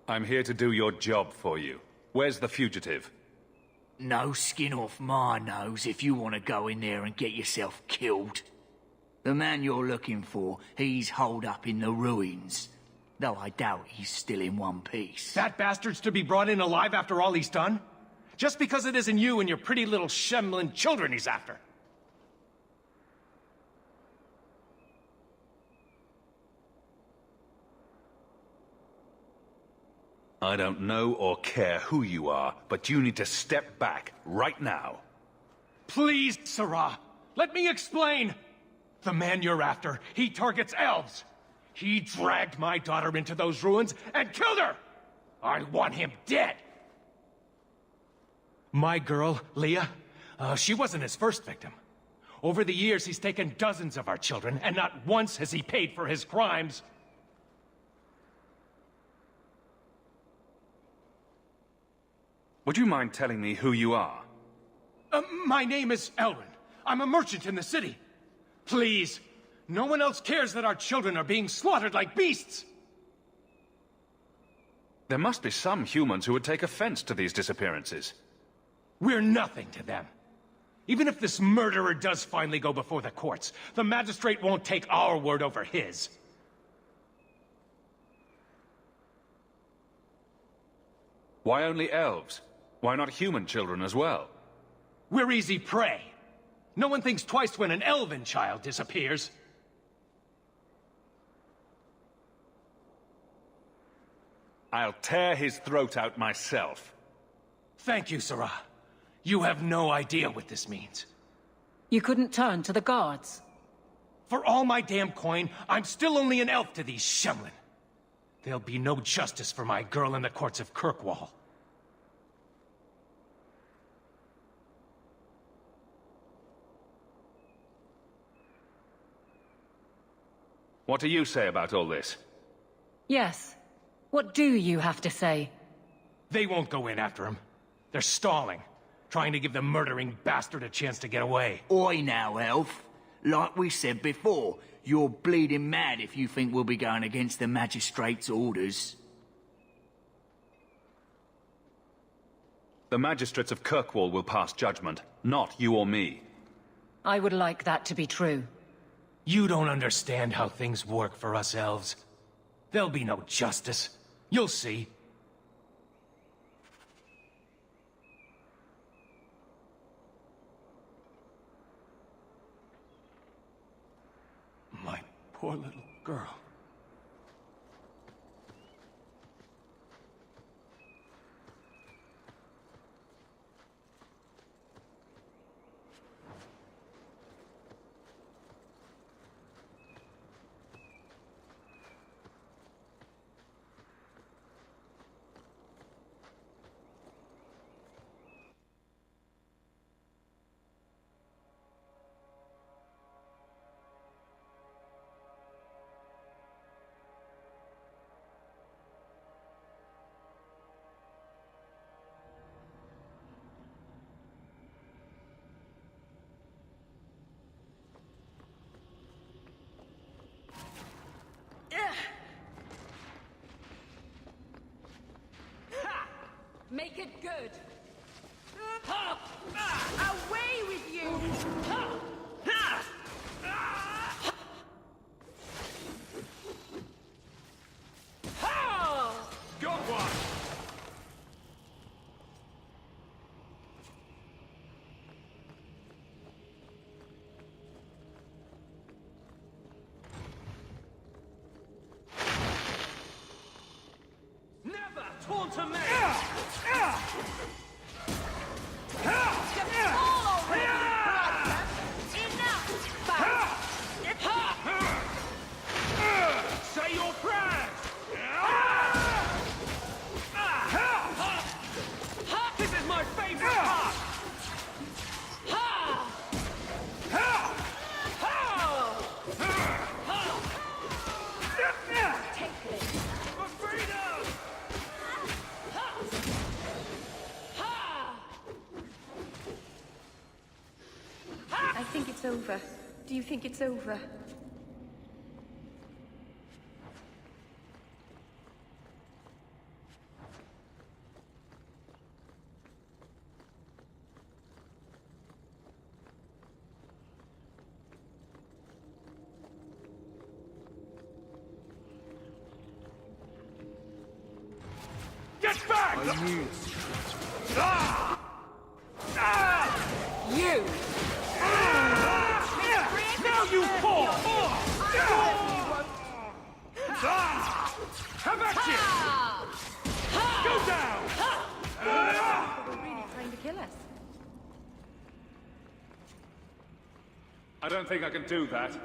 I'm here to do your job for you. Where's the fugitive? No skin off my nose if you want to go in there and get yourself killed. The man you're looking for, he's holed up in the ruins. Though I doubt he's still in one piece. That bastard's to be brought in alive after all he's done? Just because it isn't you and your pretty little Shemlin children he's after. I don't know or care who you are, but you need to step back right now. Please, Sarah, let me explain. The man you're after, he targets elves. He dragged my daughter into those ruins and killed her! I want him dead! My girl, Leah, she wasn't his first victim. Over the years, he's taken dozens of our children, and not once has he paid for his crimes. Would you mind telling me who you are? My name is Elrin. I'm a merchant in the city. Please, no one else cares that our children are being slaughtered like beasts! There must be some humans who would take offense to these disappearances. We're nothing to them. Even if this murderer does finally go before the courts, the magistrate won't take our word over his. Why only elves? Why not human children as well? We're easy prey. No one thinks twice when an elven child disappears. I'll tear his throat out myself. Thank you, Sarah. You have no idea what this means. You couldn't turn to the guards? For all my damn coin, I'm still only an elf to these Shemlin. There'll be no justice for my girl in the courts of Kirkwall. What do you say about all this? Yes. What do you have to say? They won't go in after him. They're stalling, trying to give the murdering bastard a chance to get away. Oi now, elf. Like we said before, you're bleeding mad if you think we'll be going against the magistrate's orders. The magistrates of Kirkwall will pass judgment, not you or me. I would like that to be true. You don't understand how things work for us elves. There'll be no justice. You'll see. My poor little girl. Make it good. Away with you! Go one! Never taunt a man! Say your prayers! This is my favorite part! For freedom! I think it's over. Do you think it's over? Get back! You! Now you fall! Have action! Go down! They're really trying to kill us. I don't think I can do that.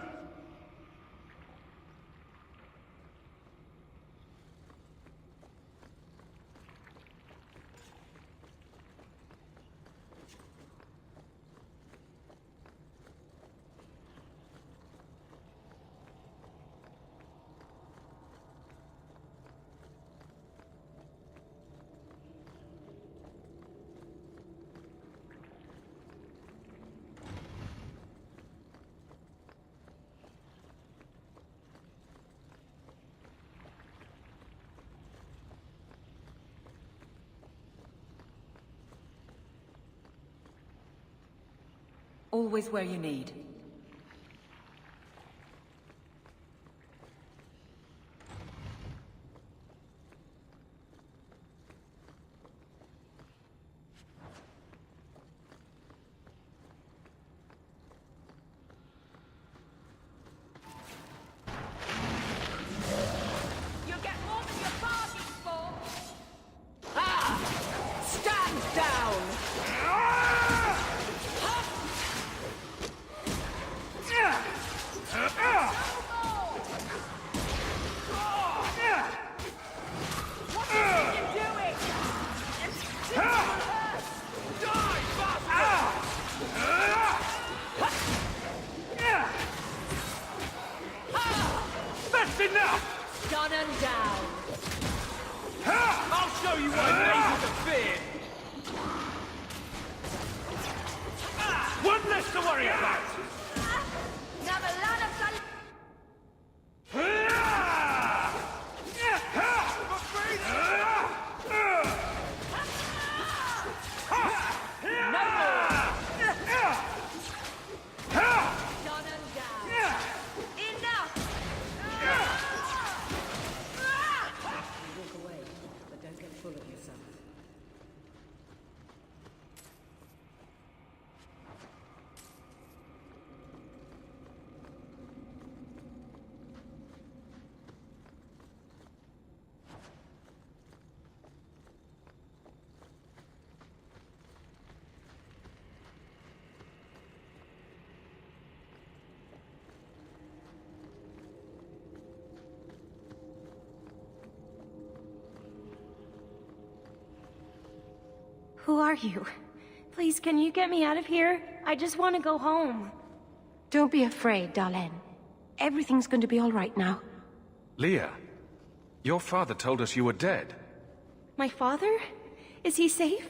Always where you need. You'll get more than your bargains for. Stand down! That's enough! Done and down. I'll show you what it means to fear! One less to worry about! Now the land of Gal- Done and down. Enough! Walk away, but don't get full of yourself. Who are you? Please, can you get me out of here? I just want to go home. Don't be afraid, Dalen. Everything's going to be all right now. Leah, your father told us you were dead. My father? Is he safe?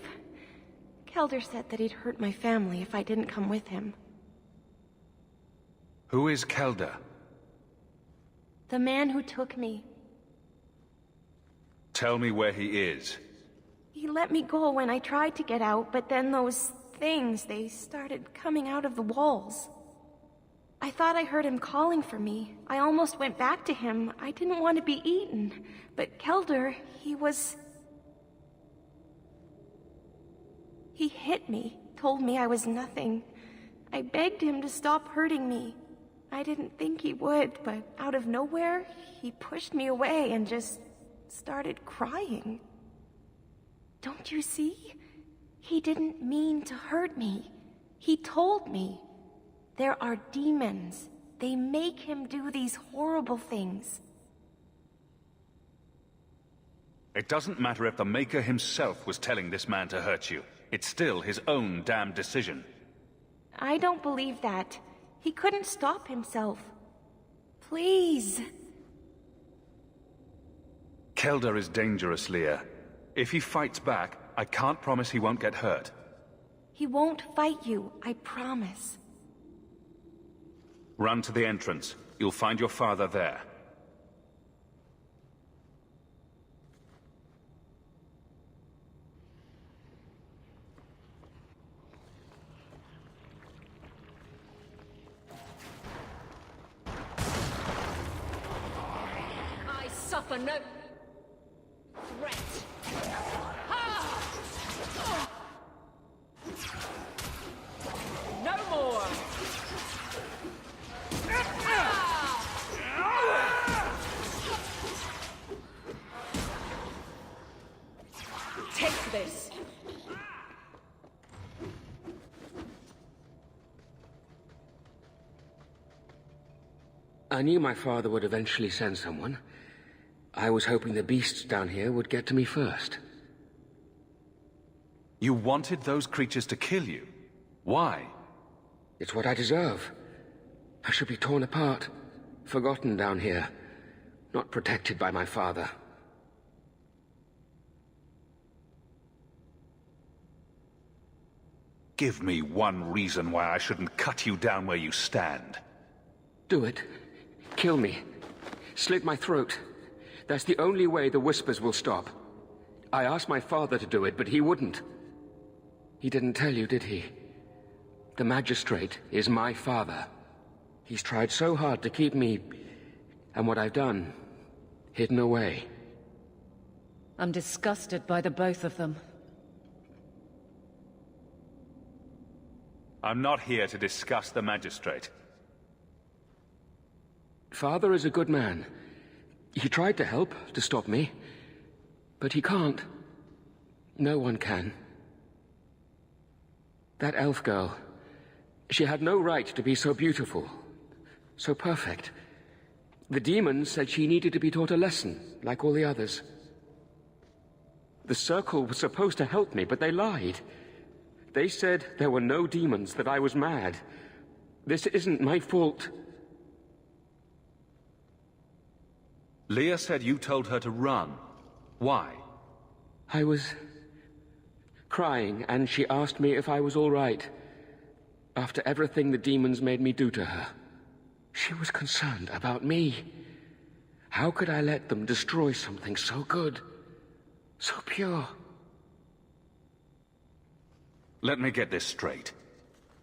Kelder said that he'd hurt my family if I didn't come with him. Who is Kelder? The man who took me. Tell me where he is. He let me go when I tried to get out, but then those things, they started coming out of the walls. I thought I heard him calling for me. I almost went back to him. I didn't want to be eaten. But Kelder, he hit me, told me I was nothing. I begged him to stop hurting me. I didn't think he would, but out of nowhere, he pushed me away and just started crying. Don't you see? He didn't mean to hurt me. He told me. There are demons. They make him do these horrible things. It doesn't matter if the Maker himself was telling this man to hurt you. It's still his own damned decision. I don't believe that. He couldn't stop himself. Please. Kelder is dangerous, Leah. If he fights back, I can't promise he won't get hurt. He won't fight you, I promise. Run to the entrance. You'll find your father there. I suffer no threat. I knew my father would eventually send someone. I was hoping the beasts down here would get to me first. You wanted those creatures to kill you? Why? It's what I deserve. I should be torn apart, forgotten down here, not protected by my father. Give me one reason why I shouldn't cut you down where you stand. Do it. Kill me. Slit my throat. That's the only way the whispers will stop. I asked my father to do it, but he wouldn't. He didn't tell you, did he? The magistrate is my father. He's tried so hard to keep me, and what I've done, hidden away. I'm disgusted by the both of them. I'm not here to discuss the magistrate. Father is a good man. He tried to help, to stop me. But he can't. No one can. That elf girl, she had no right to be so beautiful, so perfect. The demons said she needed to be taught a lesson, like all the others. The Circle was supposed to help me, but they lied. They said there were no demons, that I was mad. This isn't my fault. Leah said you told her to run. Why? I was crying, and she asked me if I was all right. After everything the demons made me do to her. She was concerned about me. How could I let them destroy something so good, so pure? Let me get this straight.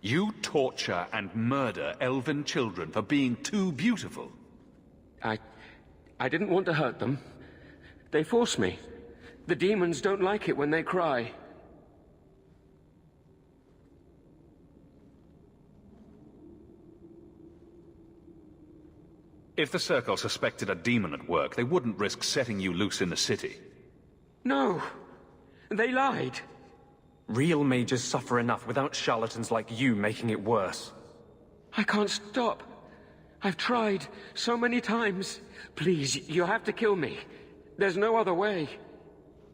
You torture and murder elven children for being too beautiful. I didn't want to hurt them. They forced me. The demons don't like it when they cry. If the Circle suspected a demon at work, they wouldn't risk setting you loose in the city. No. They lied. Real mages suffer enough without charlatans like you making it worse. I can't stop. I've tried so many times. Please, you have to kill me. There's no other way.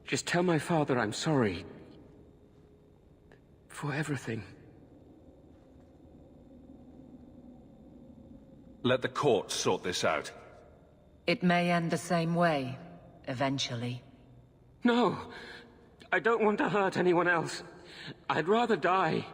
Just tell my father I'm sorry. For everything. Let the court sort this out. It may end the same way, eventually. No! I don't want to hurt anyone else. I'd rather die.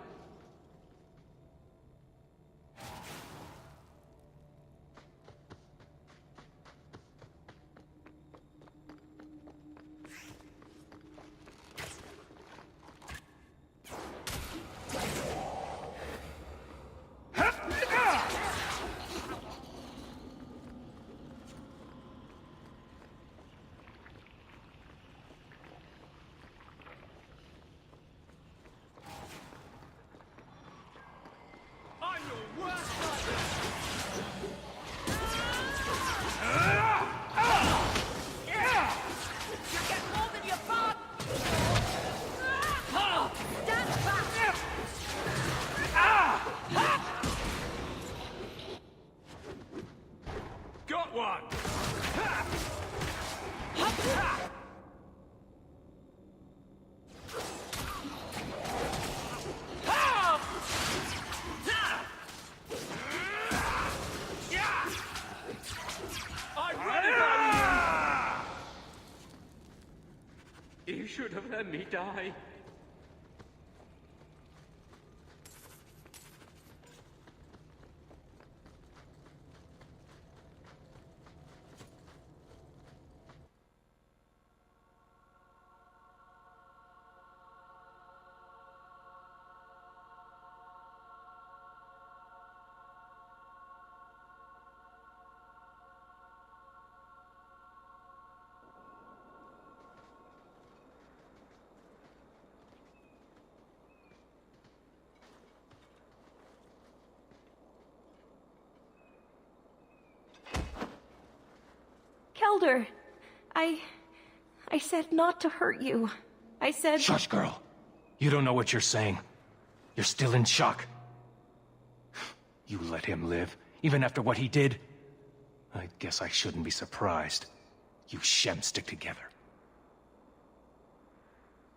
Got one! You should have let me die. Kelder, I said not to hurt you. I said... Shush, girl. You don't know what you're saying. You're still in shock. You let him live, even after what he did? I guess I shouldn't be surprised. You Shem stick together.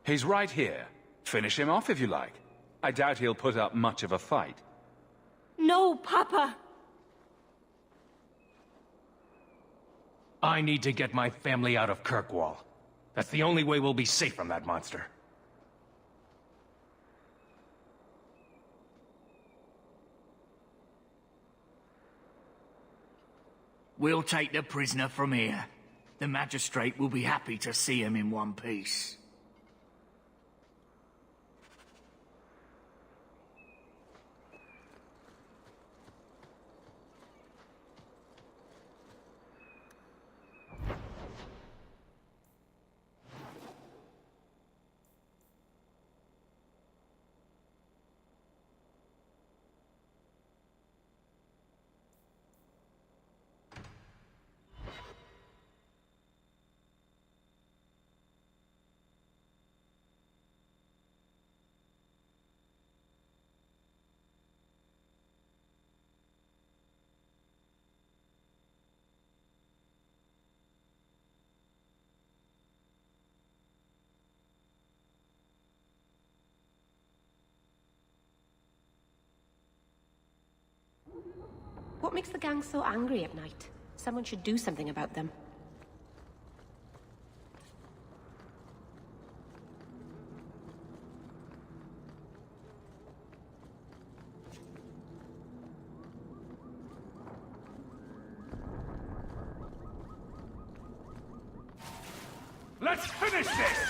He's right here. Finish him off if you like. I doubt he'll put up much of a fight. No, Papa! I need to get my family out of Kirkwall. That's the only way we'll be safe from that monster. We'll take the prisoner from here. The magistrate will be happy to see him in one piece. What makes the gang so angry at night? Someone should do something about them. Let's finish this!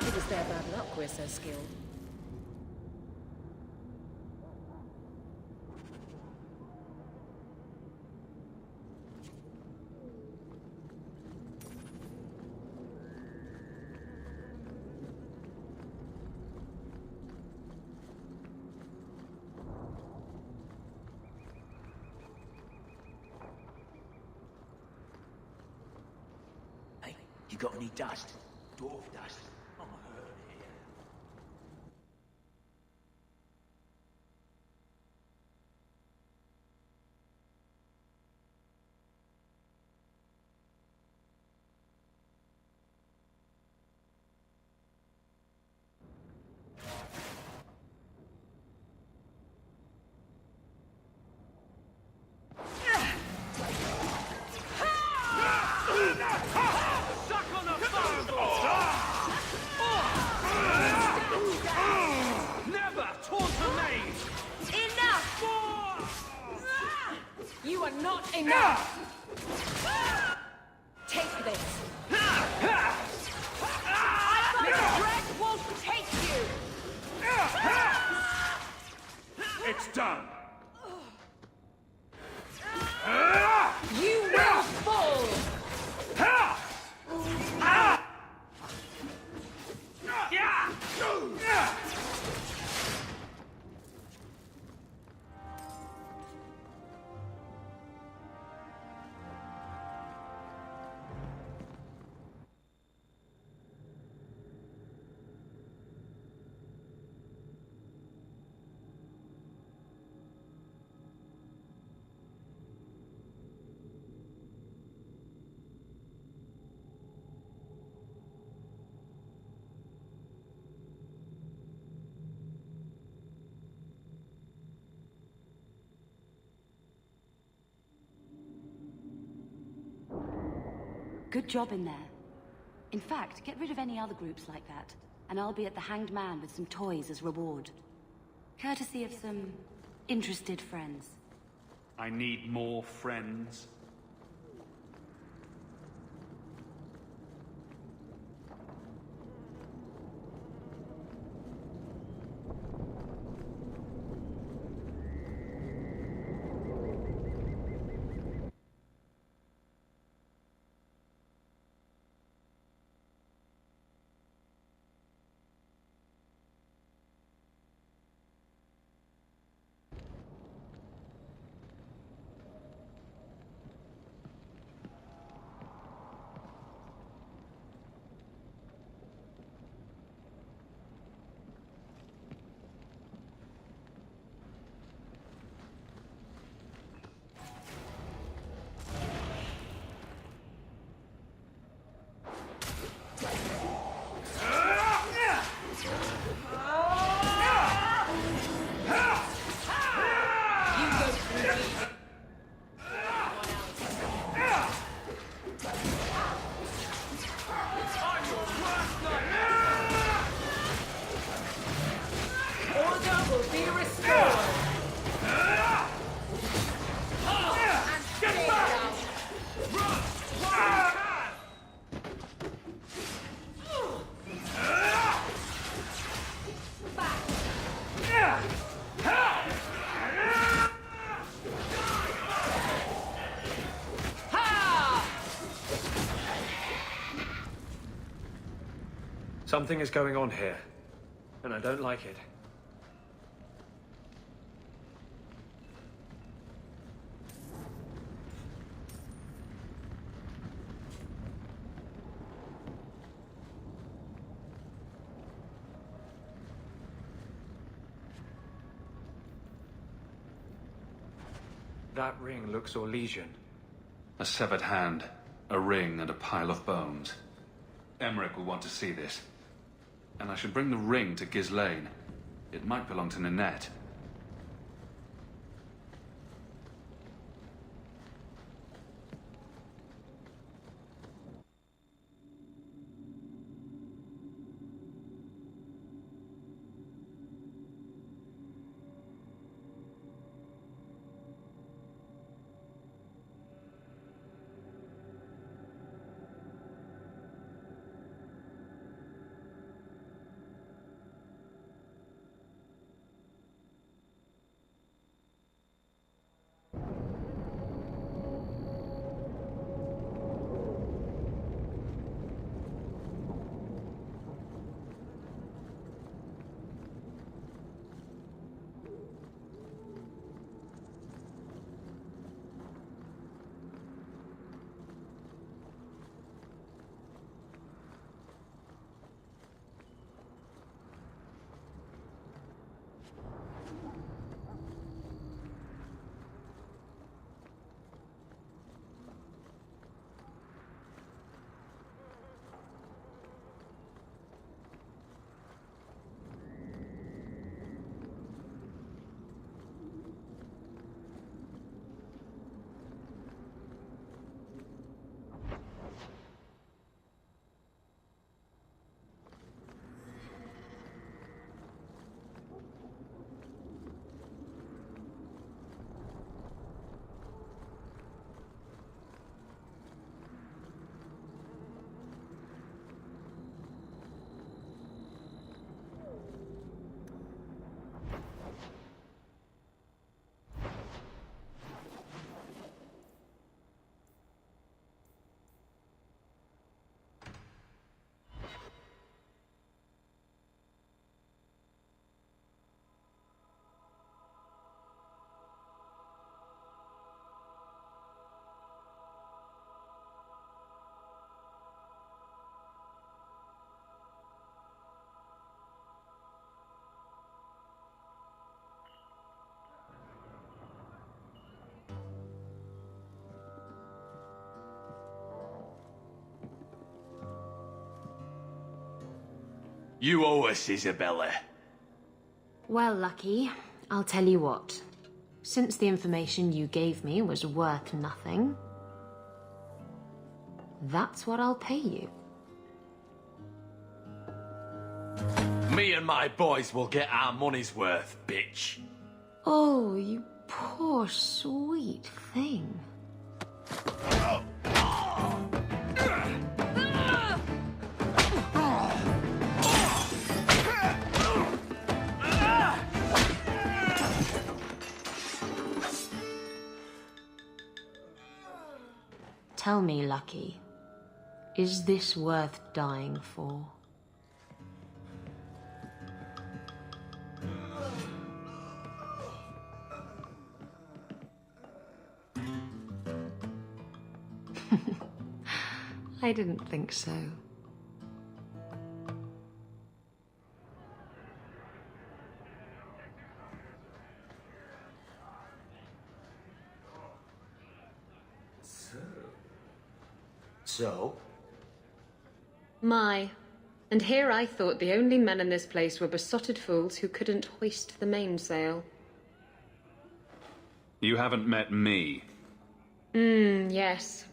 It was their bad luck we're so skilled. Hey, you got any dust? Dwarf dust? I'm hurt here. You are not enough! Take this! The dread will take you! It's done! You will fall! Good job in there. In fact, get rid of any other groups like that, and I'll be at the Hanged Man with some toys as reward. Courtesy of some interested friends. I need more friends. Something is going on here, and I don't like it. That ring looks Orlesian. A severed hand, a ring, and a pile of bones. Emmerich will want to see this. And I should bring the ring to Ghislaine. It might belong to Ninette. You owe us, Isabella. Well, Lucky, I'll tell you what. Since the information you gave me was worth nothing, That's what I'll pay you. Me and my boys will get our money's worth, bitch. Oh, you poor sweet thing. Tell me, Lucky, is this worth dying for? I didn't think so. So? My. And here I thought the only men in this place were besotted fools who couldn't hoist the mainsail. You haven't met me. Yes.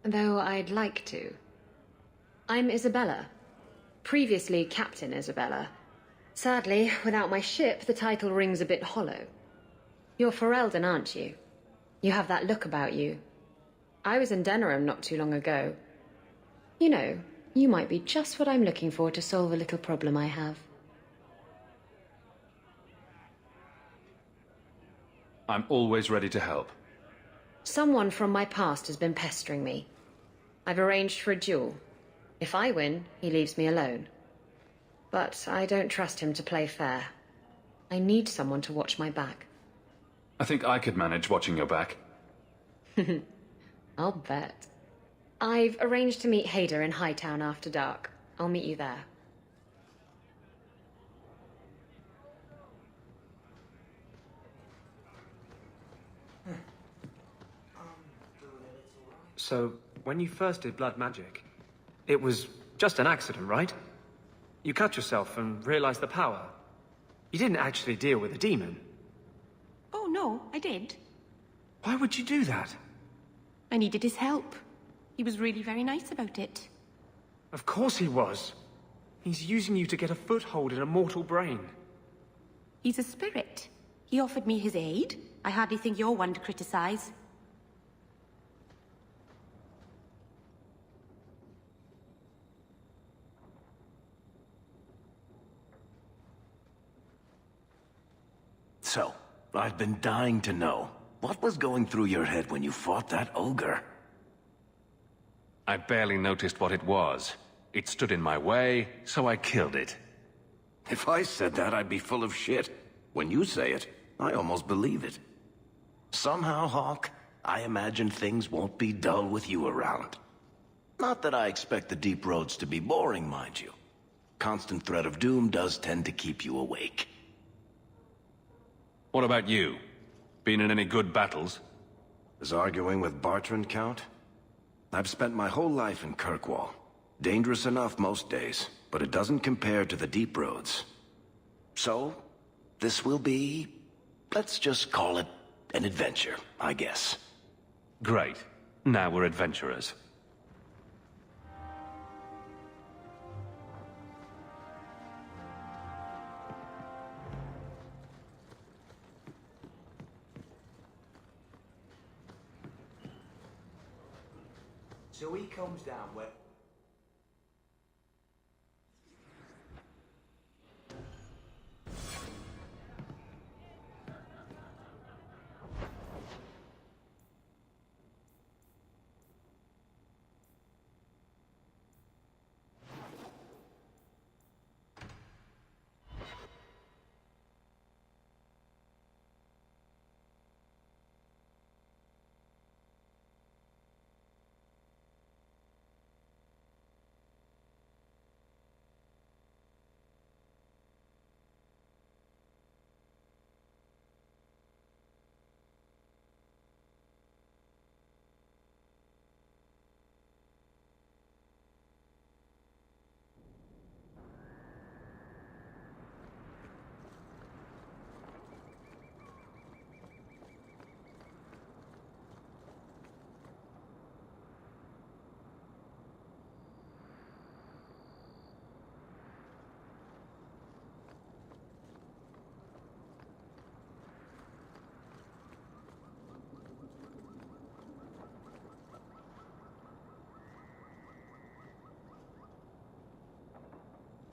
Though I'd like to. I'm Isabella. Previously Captain Isabella. Sadly, without my ship, the title rings a bit hollow. You're Ferelden, aren't you? You have that look about you. I was in Denerim not too long ago. You know, you might be just what I'm looking for to solve a little problem I have. I'm always ready to help. Someone from my past has been pestering me. I've arranged for a duel. If I win, he leaves me alone. But I don't trust him to play fair. I need someone to watch my back. I think I could manage watching your back. I'll bet. I've arranged to meet Hader in Hightown after dark. I'll meet you there. So, when you first did blood magic, it was just an accident, right? You cut yourself and realized the power. You didn't actually deal with a demon. Oh, no, I did. Why would you do that? I needed his help. He was really very nice about it. Of course he was. He's using you to get a foothold in a mortal brain. He's a spirit. He offered me his aid. I hardly think you're one to criticize. So, I've been dying to know. What was going through your head when you fought that ogre? I barely noticed what it was. It stood in my way, so I killed it. If I said that, I'd be full of shit. When you say it, I almost believe it. Somehow, Hawk, I imagine things won't be dull with you around. Not that I expect the deep roads to be boring, mind you. Constant threat of doom does tend to keep you awake. What about you? Been in any good battles? Does arguing with Bartrand count? I've spent my whole life in Kirkwall. Dangerous enough most days, but it doesn't compare to the deep roads. So, this will be... let's just call it an adventure, I guess. Great. Now we're adventurers. So he comes down where...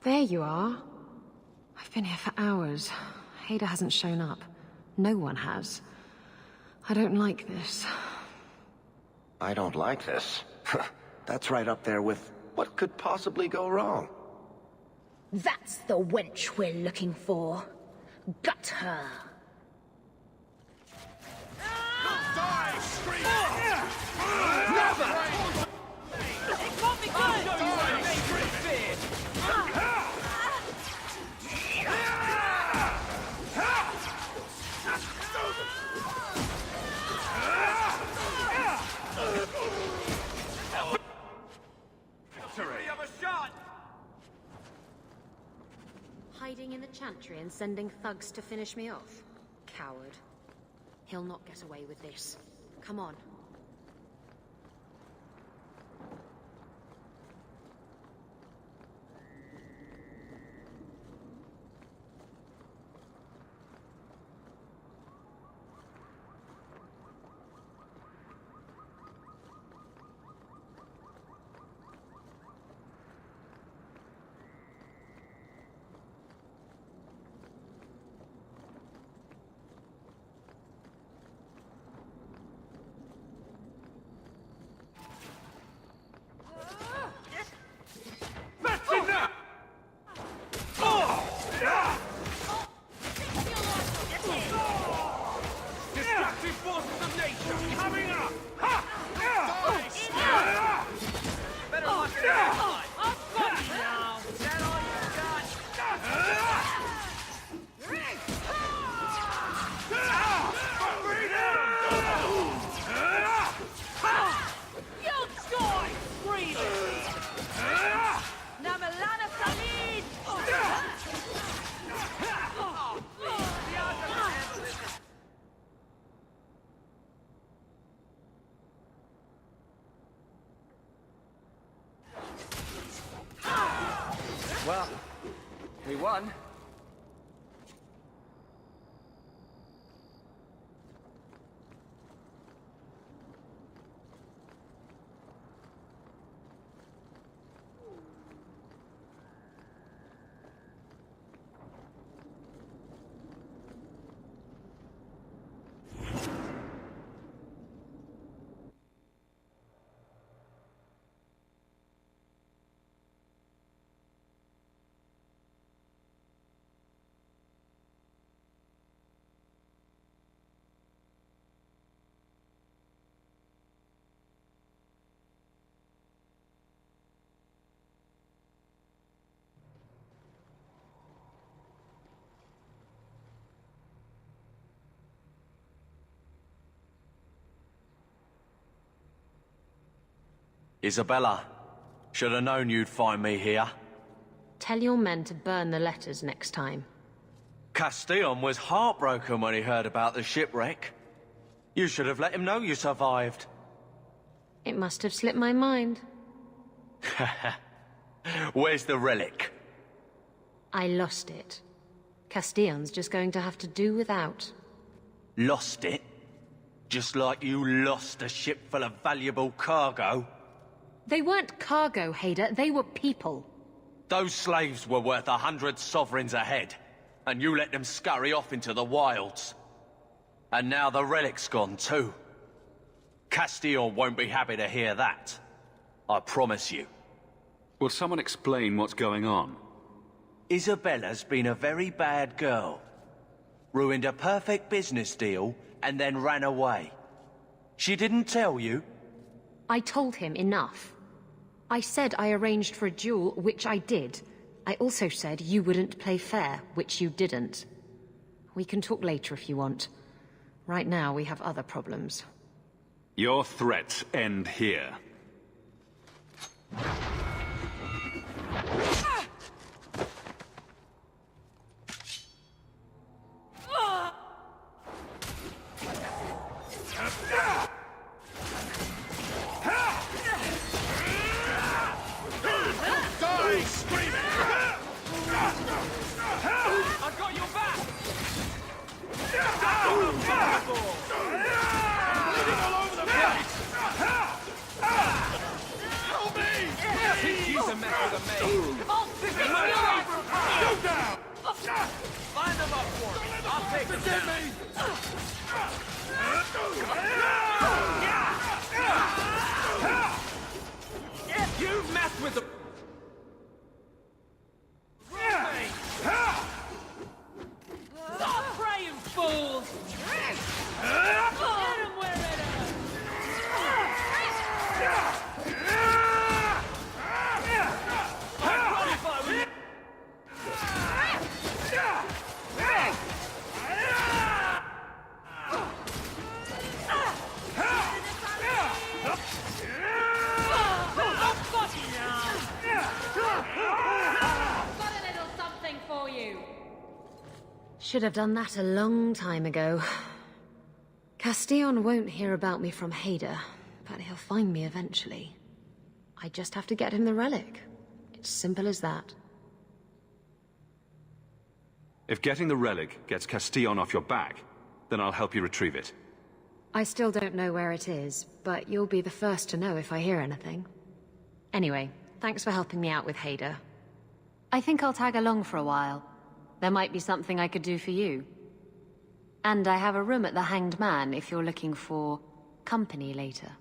There you are. I've been here for hours. Hader hasn't shown up. No one has. I don't like this. I don't like this. That's right up there with what could possibly go wrong. That's the wench we're looking for. Gut her. Die, scream! Never! It can't be good! Die, scream! Victory of a shot! Hiding in the chantry and sending thugs to finish me off? Coward. He'll not get away with this. Come on. Well, we won. Isabella, should have known you'd find me here. Tell your men to burn the letters next time. Castillon was heartbroken when he heard about the shipwreck. You should have let him know you survived. It must have slipped my mind. Where's the relic? I lost it. Castillon's just going to have to do without. Lost it? Just like you lost a ship full of valuable cargo? They weren't cargo, Hader. They were people. Those slaves were worth 100 sovereigns a head, and you let them scurry off into the wilds. And now the relic's gone too. Castillon won't be happy to hear that. I promise you. Will someone explain what's going on? Isabella's been a very bad girl. Ruined a perfect business deal, and then ran away. She didn't tell you? I told him enough. I said I arranged for a duel, which I did. I also said you wouldn't play fair, which you didn't. We can talk later if you want. Right now, we have other problems. Your threats end here. I've got your back! Bleeding all over the place! Help me! He's a mess with a maid! Line them up for me. I'll take them down. You mess with the... Stop praying, fools! Get him where it Should have done that a long time ago. Castillon won't hear about me from Hader, but he'll find me eventually. I just have to get him the relic. It's simple as that. If getting the relic gets Castillon off your back, then I'll help you retrieve it. I still don't know where it is, but you'll be the first to know if I hear anything. Anyway, thanks for helping me out with Hader. I think I'll tag along for a while. There might be something I could do for you. And I have a room at the Hanged Man if you're looking for company later.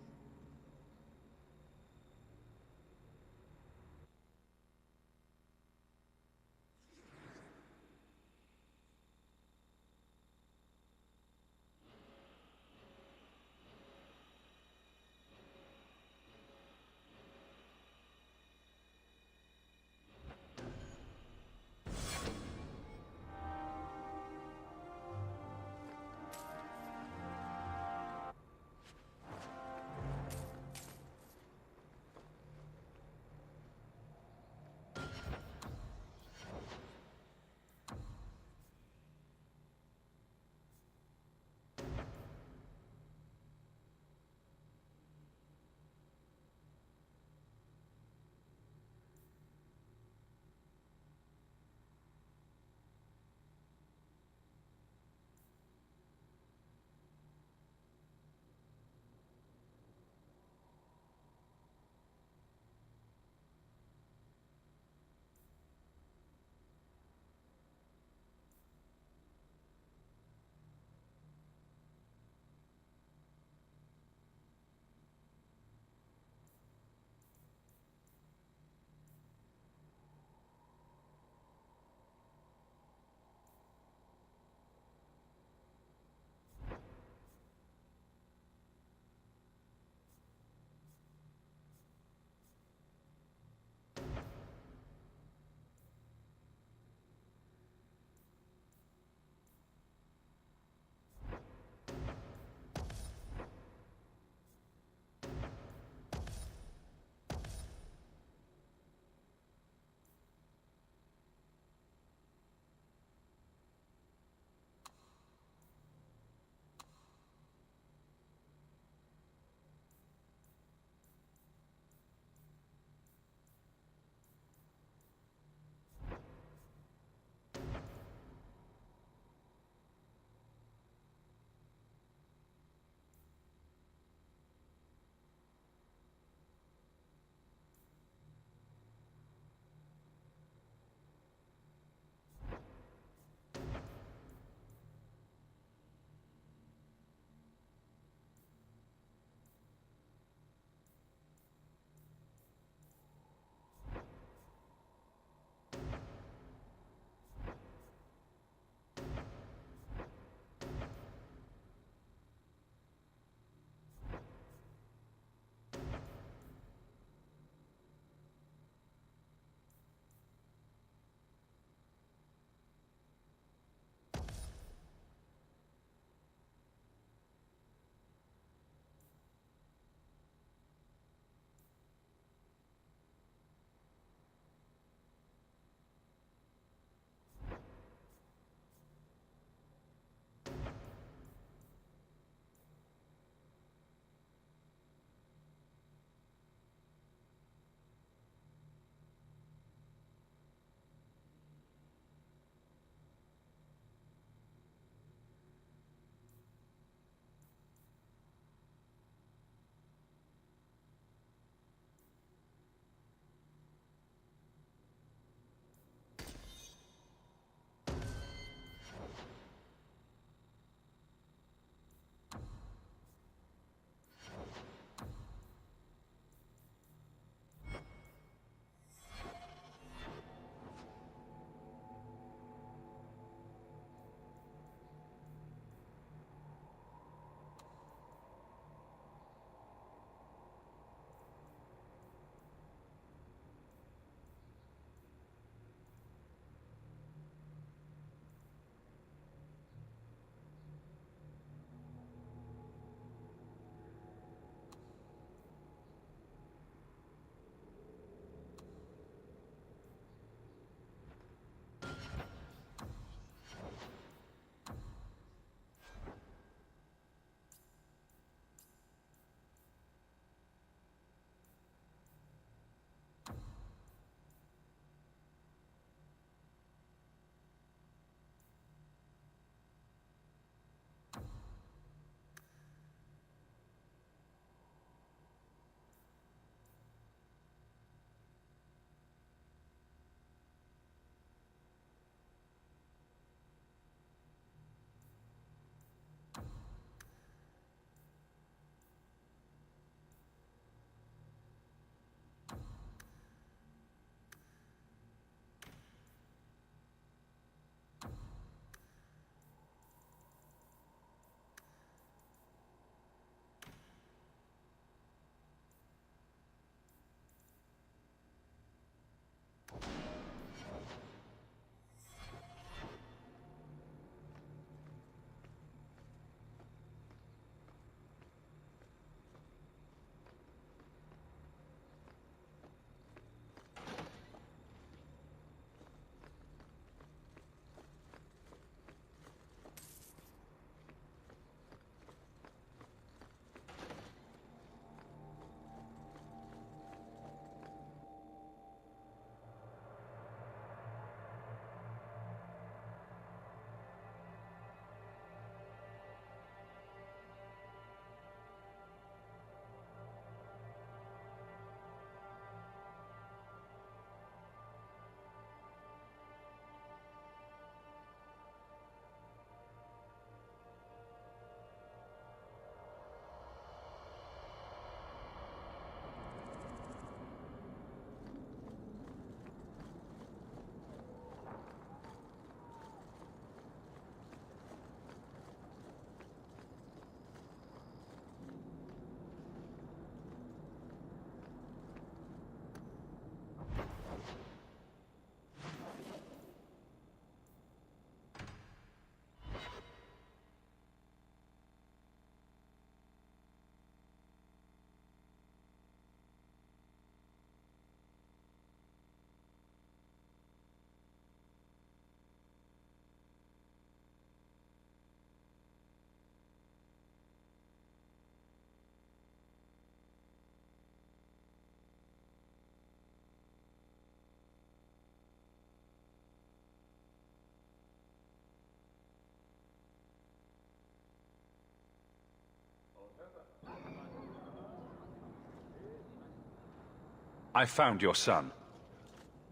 I found your son.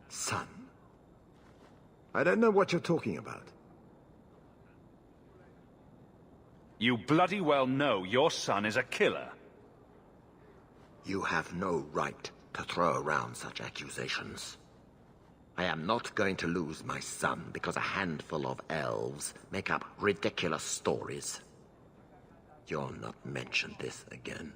Son? I don't know what you're talking about. You bloody well know your son is a killer. You have no right to throw around such accusations. I am not going to lose my son because a handful of elves make up ridiculous stories. You'll not mention this again.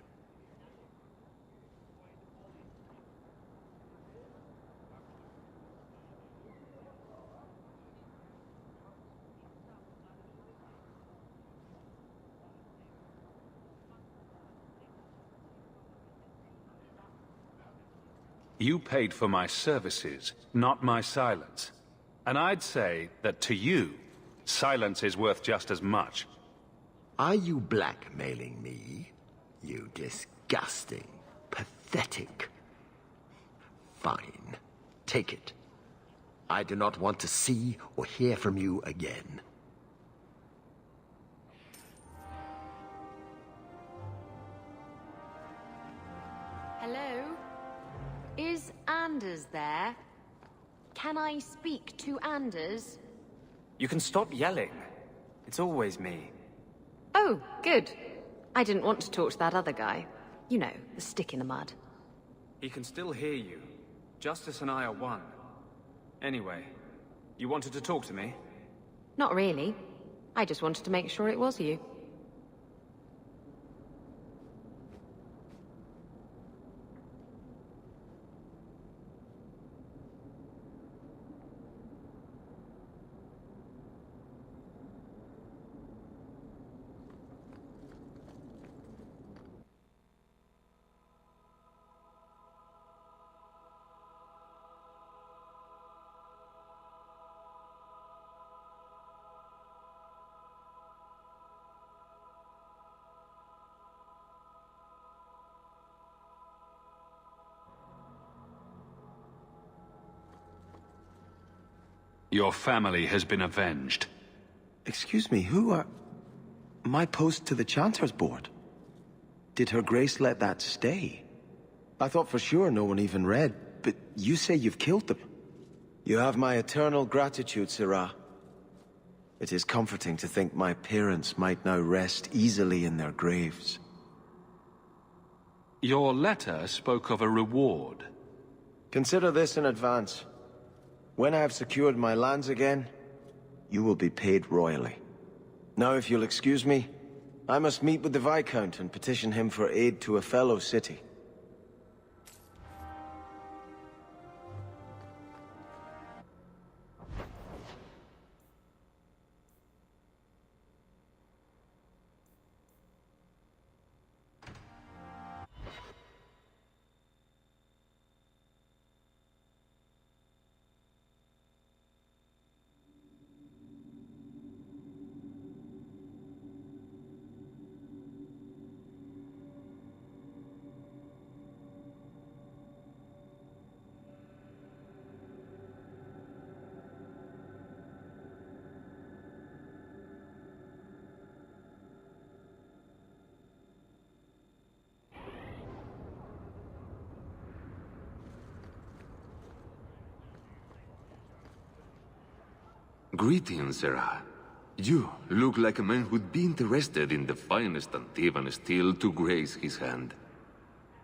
You paid for my services, not my silence. And I'd say that to you, silence is worth just as much. Are you blackmailing me? You disgusting, pathetic... Fine. Take it. I do not want to see or hear from you again. Hello? Is Anders there? Can I speak to Anders? You can stop yelling. It's always me. Oh, good. I didn't want to talk to that other guy. You know, the stick in the mud. He can still hear you. Justice and I are one. Anyway, you wanted to talk to me? Not really. I just wanted to make sure it was you. Your family has been avenged. Excuse me, who are... My post to the Chancellor's Board? Did Her Grace let that stay? I thought for sure no one even read, but you say you've killed them. You have my eternal gratitude, Sirah. It is comforting to think my parents might now rest easily in their graves. Your letter spoke of a reward. Consider this in advance. When I have secured my lands again, you will be paid royally. Now, if you'll excuse me, I must meet with the Viscount and petition him for aid to a fellow city. Greetings, Sirah. You look like a man who'd be interested in the finest Antivan steel to grace his hand.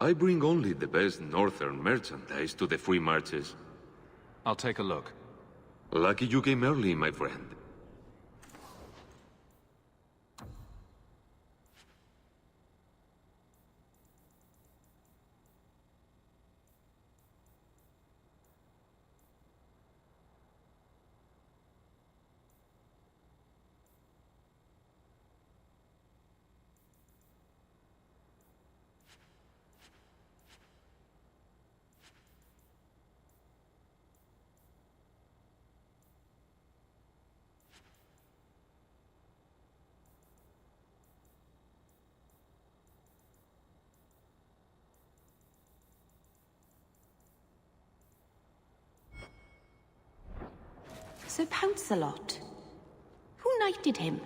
I bring only the best northern merchandise to the free marches. I'll take a look. Lucky you came early, my friend. Sir Pouncelot. Who knighted him?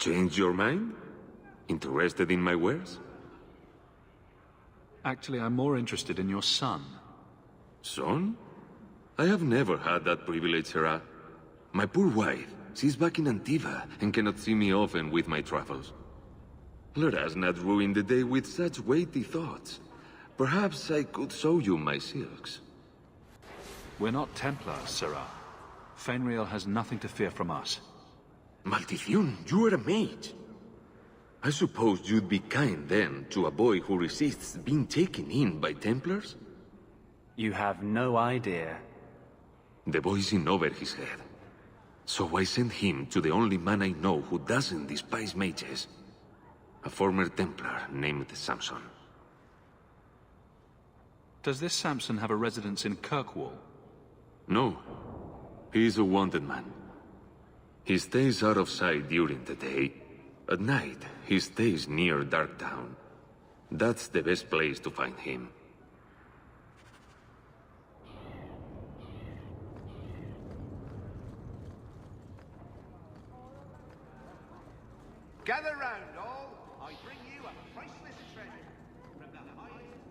Changed your mind? Interested in my wares? Actually, I'm more interested in your son. Son? I have never had that privilege, Sarah. My poor wife, she's back in Antiva and cannot see me often with my travels. Let us not ruin the day with such weighty thoughts. Perhaps I could show you my silks. We're not Templars, Sarah. Fenriel has nothing to fear from us. Maldición, you are a mage. I suppose you'd be kind then to a boy who resists being taken in by Templars? You have no idea. The boy's in over his head. So I sent him to the only man I know who doesn't despise mages. A former Templar named Samson. Does this Samson have a residence in Kirkwall? No. He's a wanted man. He stays out of sight during the day. At night, he stays near Darktown. That's the best place to find him. Gather round, all. I bring you a priceless treasure from the highest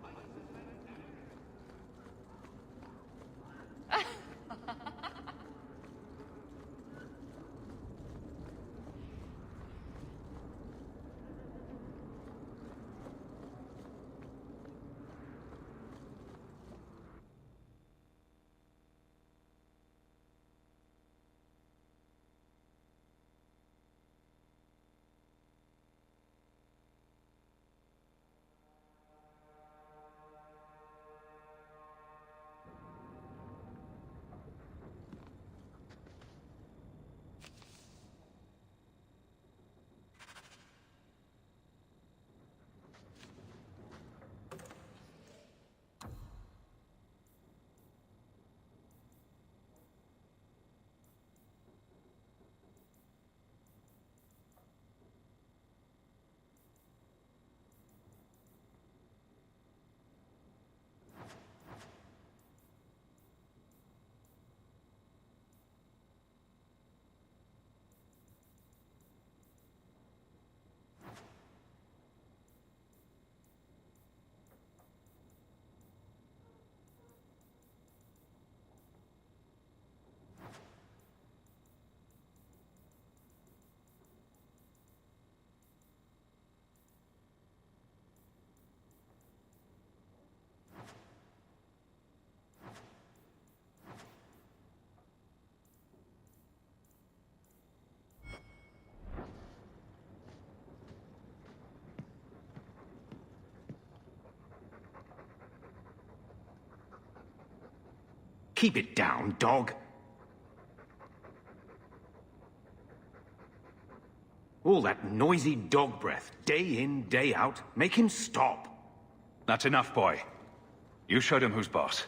Keep it down, dog. All that noisy dog breath, day in, day out. Make him stop. That's enough, boy. You showed him who's boss.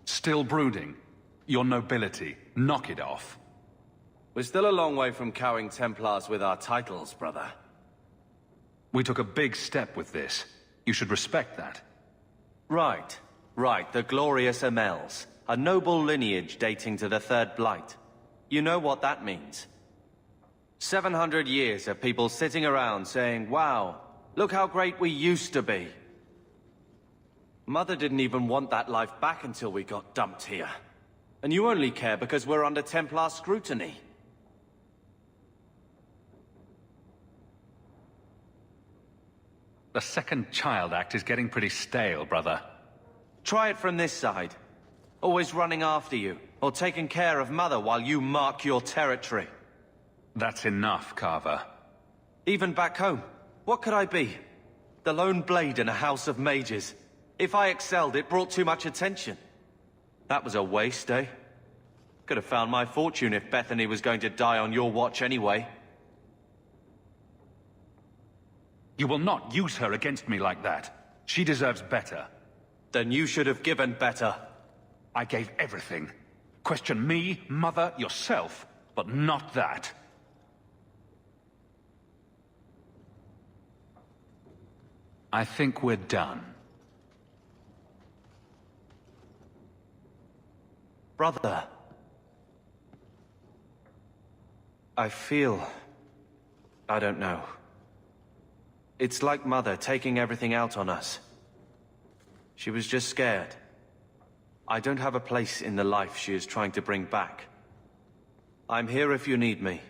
Still brooding? Your nobility. Knock it off. We're still a long way from cowing Templars with our titles, brother. We took a big step with this. You should respect that. Right. Right, the glorious Amels. A noble lineage dating to the Third Blight. You know what that means. 700 years of people sitting around saying, wow, look how great we used to be. Mother didn't even want that life back until we got dumped here. And you only care because we're under Templar scrutiny. The Second Child Act is getting pretty stale, brother. Try it from this side. Always running after you, or taking care of Mother while you mark your territory. That's enough, Carver. Even back home, what could I be? The lone blade in a house of mages. If I excelled, it brought too much attention. That was a waste, eh? Could have found my fortune if Bethany was going to die on your watch anyway. You will not use her against me like that. She deserves better. Then you should have given better. I gave everything. Question me, Mother, yourself, but not that. I think we're done. Brother. I feel... I don't know. It's like Mother taking everything out on us. She was just scared. I don't have a place in the life she is trying to bring back. I'm here if you need me.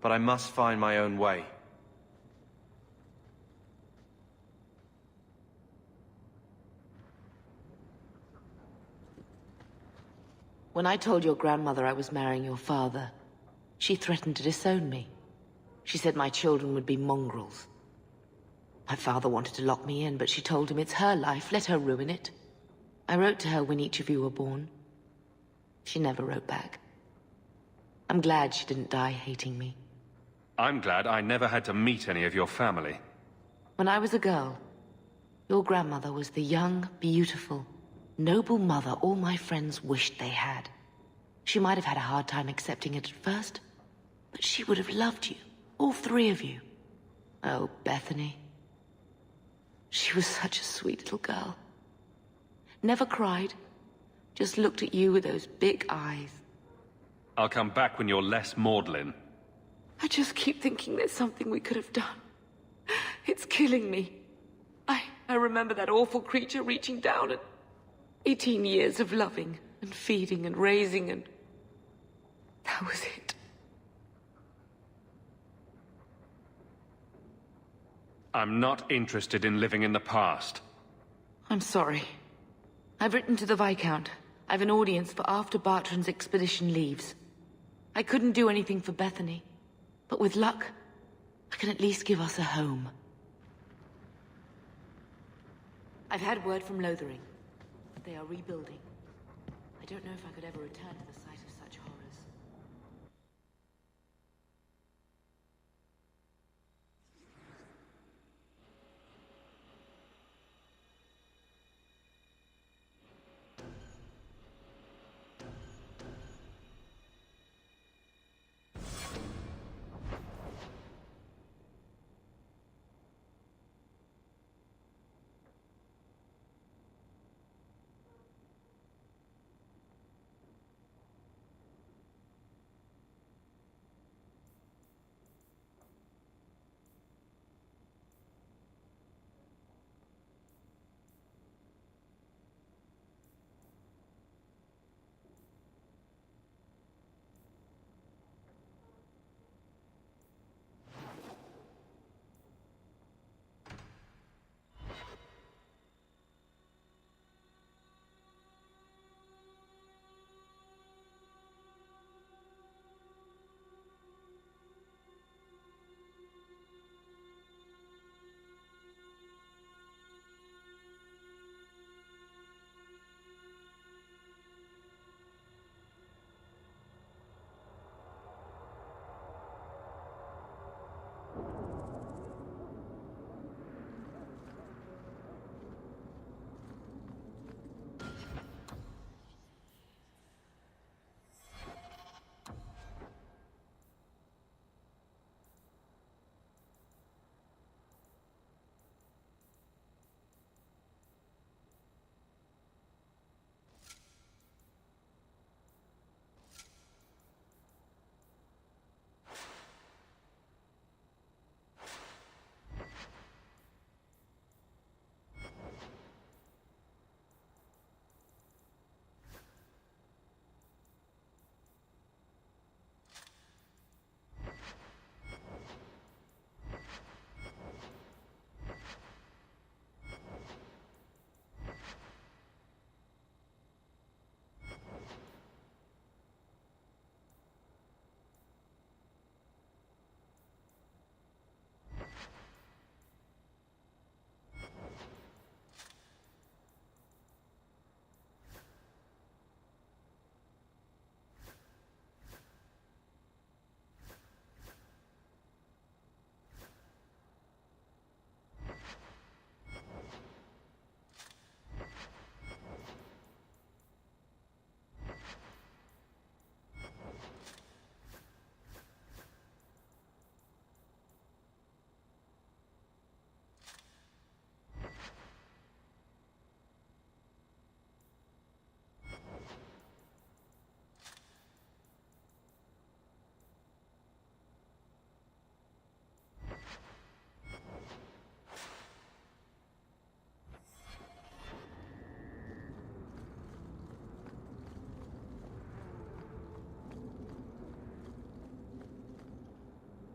But I must find my own way. When I told your grandmother I was marrying your father, she threatened to disown me. She said my children would be mongrels. My father wanted to lock me in, but she told him it's her life, let her ruin it. I wrote to her when each of you were born. She never wrote back. I'm glad she didn't die hating me. I'm glad I never had to meet any of your family. When I was a girl, your grandmother was the young, beautiful, noble mother all my friends wished they had. She might have had a hard time accepting it at first, but she would have loved you, all three of you. Oh, Bethany. She was such a sweet little girl. Never cried, just looked at you with those big eyes. I'll come back when you're less maudlin. I just keep thinking there's something we could have done. It's killing me. I remember that awful creature reaching down and 18 years of loving and feeding and raising, and that was it. I'm not interested in living in the past. I'm sorry. I've written to the Viscount. I've an audience for after Bartrand's expedition leaves. I couldn't do anything for Bethany, but with luck, I can at least give us a home. I've had word from Lothering. They are rebuilding. I don't know if I could ever return to the site of such horrors.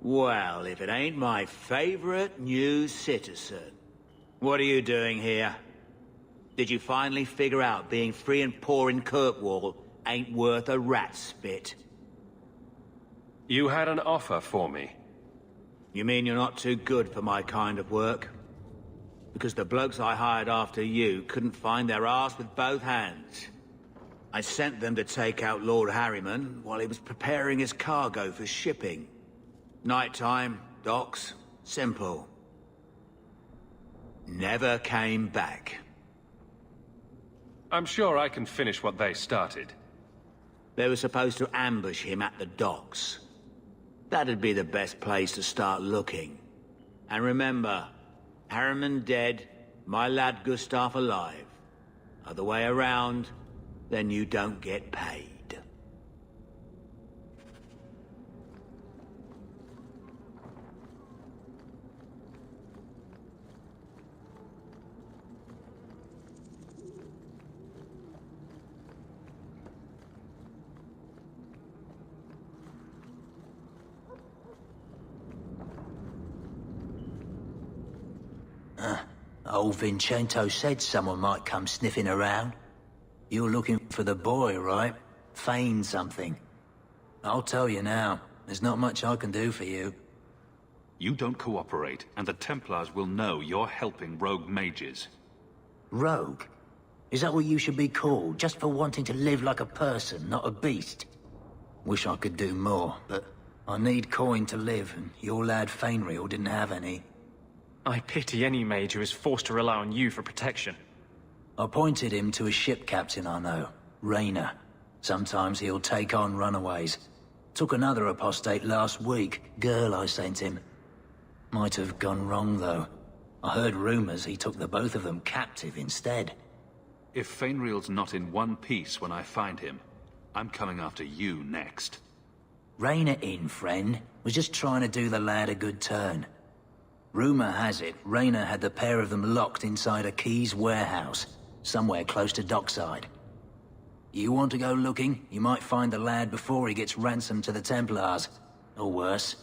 Well, if it ain't my favorite new citizen. What are you doing here? Did you finally figure out being free and poor in Kirkwall ain't worth a rat's spit? You had an offer for me. You mean you're not too good for my kind of work? Because the blokes I hired after you couldn't find their arse with both hands. I sent them to take out Lord Harryman while he was preparing his cargo for shipping. Nighttime, docks, simple. Never came back. I'm sure I can finish what they started. They were supposed to ambush him at the docks. That'd be the best place to start looking. And remember, Harriman dead, my lad Gustav alive. Other way around, then you don't get paid. Old Vincento said someone might come sniffing around. You're looking for the boy, right? Feign something. I'll tell you now, there's not much I can do for you. You don't cooperate, and the Templars will know you're helping rogue mages. Rogue? Is that what you should be called, just for wanting to live like a person, not a beast? Wish I could do more, but I need coin to live, and your lad Fainriel didn't have any. I pity any mage who is forced to rely on you for protection. I pointed him to a ship captain I know, Rayner. Sometimes he'll take on runaways. Took another apostate last week, girl I sent him. Might have gone wrong, though. I heard rumors he took the both of them captive instead. If Fainriel's not in one piece when I find him, I'm coming after you next. Rayner in, friend. Was just trying to do the lad a good turn. Rumor has it, Rayner had the pair of them locked inside a Keys warehouse, somewhere close to Dockside. You want to go looking? You might find the lad before he gets ransomed to the Templars. Or worse.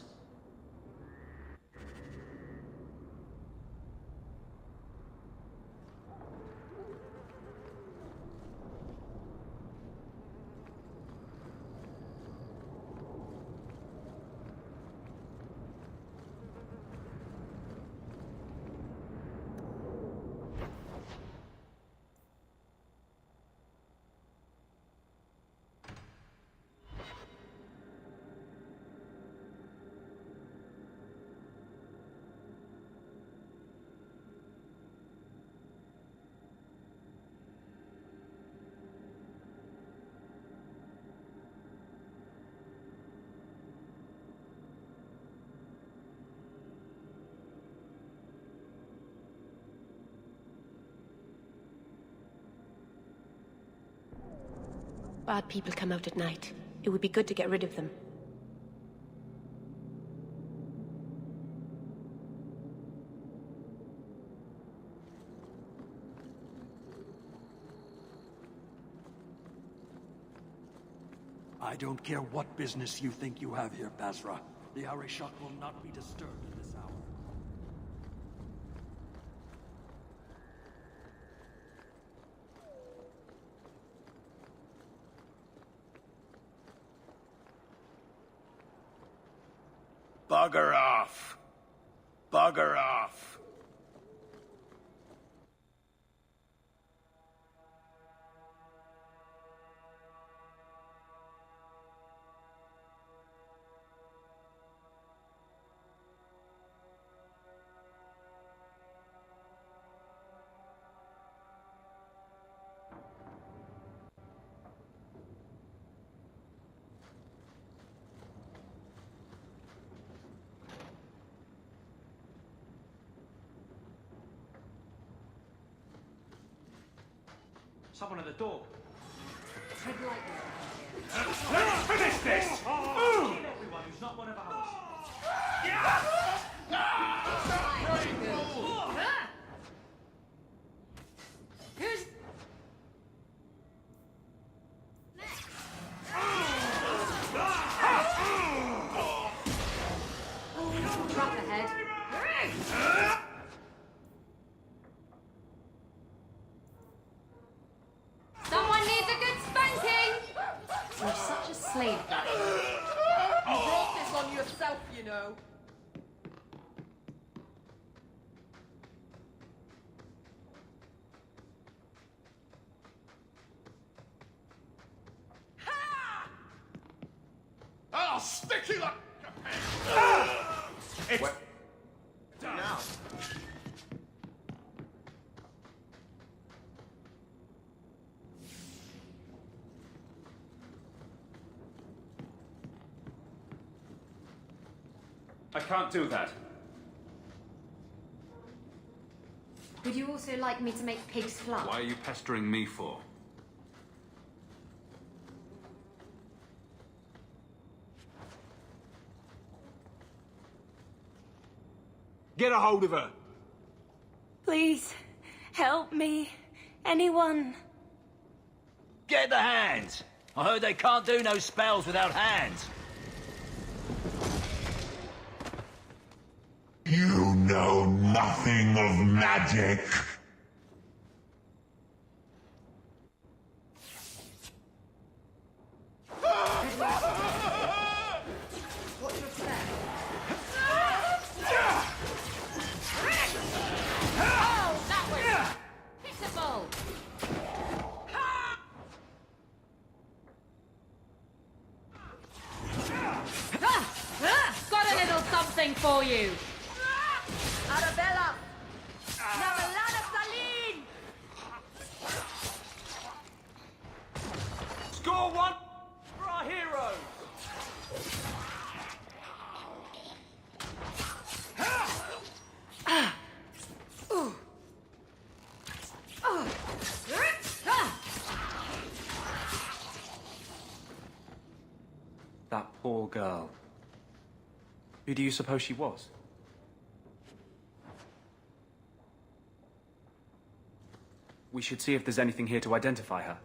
Bad people come out at night. It would be good to get rid of them. I don't care what business you think you have here, Basra. The Arishok will not be disturbed at this hour. Bugger off! Bugger off! Someone at the door. Let's finish this! Kill everyone who's not one of ours. slave blood. You brought this on yourself, you know. I'll stick you like a pig! It's done. Now. I can't do that. Would you also like me to make pigs fly? Why are you pestering me for? Get a hold of her! Please, help me. Anyone. Get the hands! I heard they can't do no spells without hands. You know nothing of magic. What to expect? Oh, that was pitiful! Got a little something for you! Arabella! Namalana Saline! Score one for our heroes! That poor girl. Who do you suppose she was? We should see if there's anything here to identify her.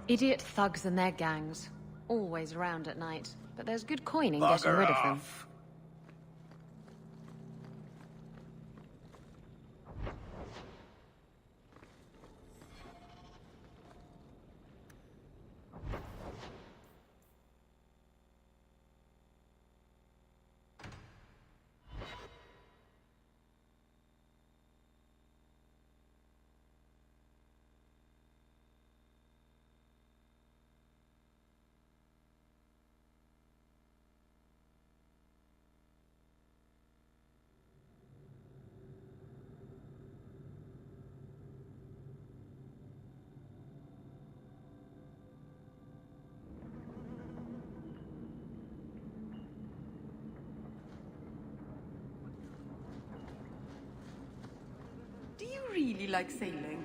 Idiot thugs and their gangs. Always around at night. But there's good coin in getting rid of them. Do you really like sailing?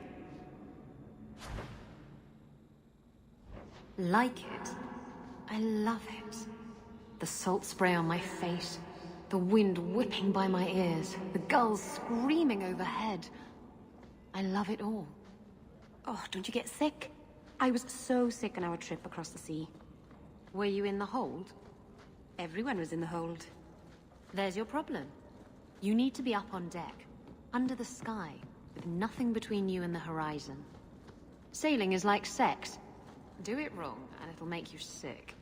Like it? I love it. The salt spray on my face, the wind whipping by my ears, the gulls screaming overhead. I love it all. Oh, don't you get sick? I was so sick on our trip across the sea. Were you in the hold? Everyone was in the hold. There's your problem. You need to be up on deck, under the sky, with nothing between you and the horizon. Sailing is like sex. Do it wrong, and it'll make you sick.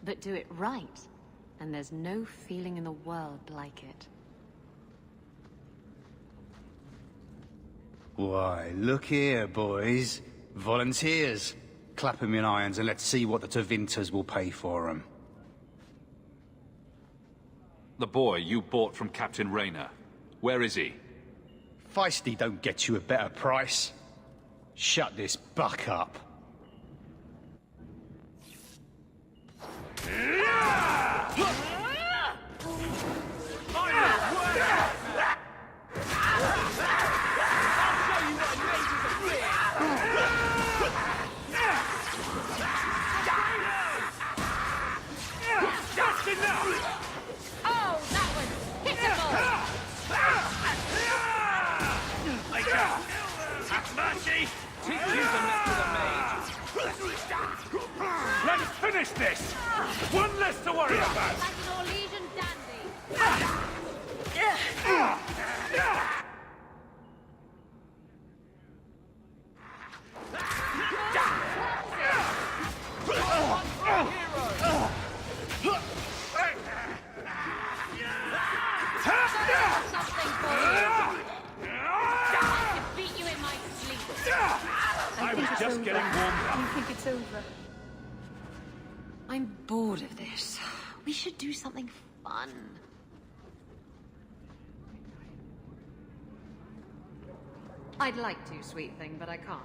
But do it right, and there's no feeling in the world like it. Why, look here, boys. Volunteers. Clap 'em in irons and let's see what the Tevinters will pay for 'em. The boy you bought from Captain Rayner. Where is he? Feisty don't get you a better price. Shut this buck up. Oh, that was pitiful! Have mercy! Teach you the method of mage. Let's finish this! One less to worry about! Like an Orlesian dandy. Something for you. I could beat you in my sleep. I was just getting warmed up. You think it's over? I'm bored of this. We should do something fun. I'd like to, sweet thing, but I can't.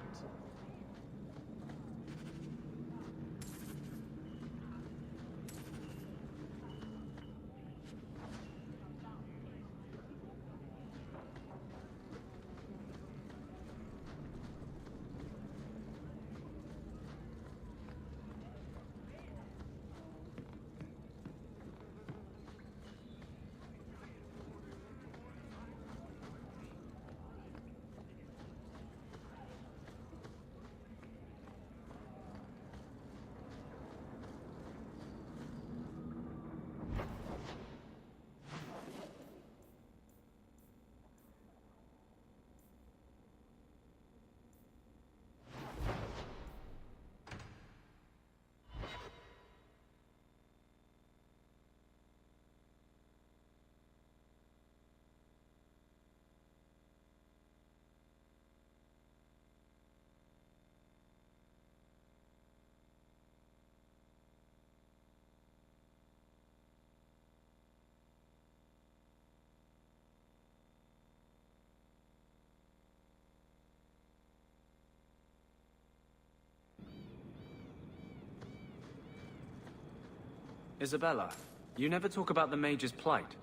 Isabella, you never talk about the Mage's plight.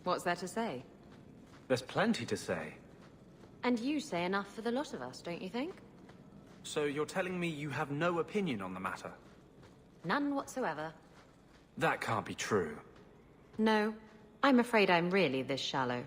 What's there to say? There's plenty to say. And you say enough for the lot of us, don't you think? So you're telling me you have no opinion on the matter? None whatsoever. That can't be true. No, I'm afraid I'm really this shallow.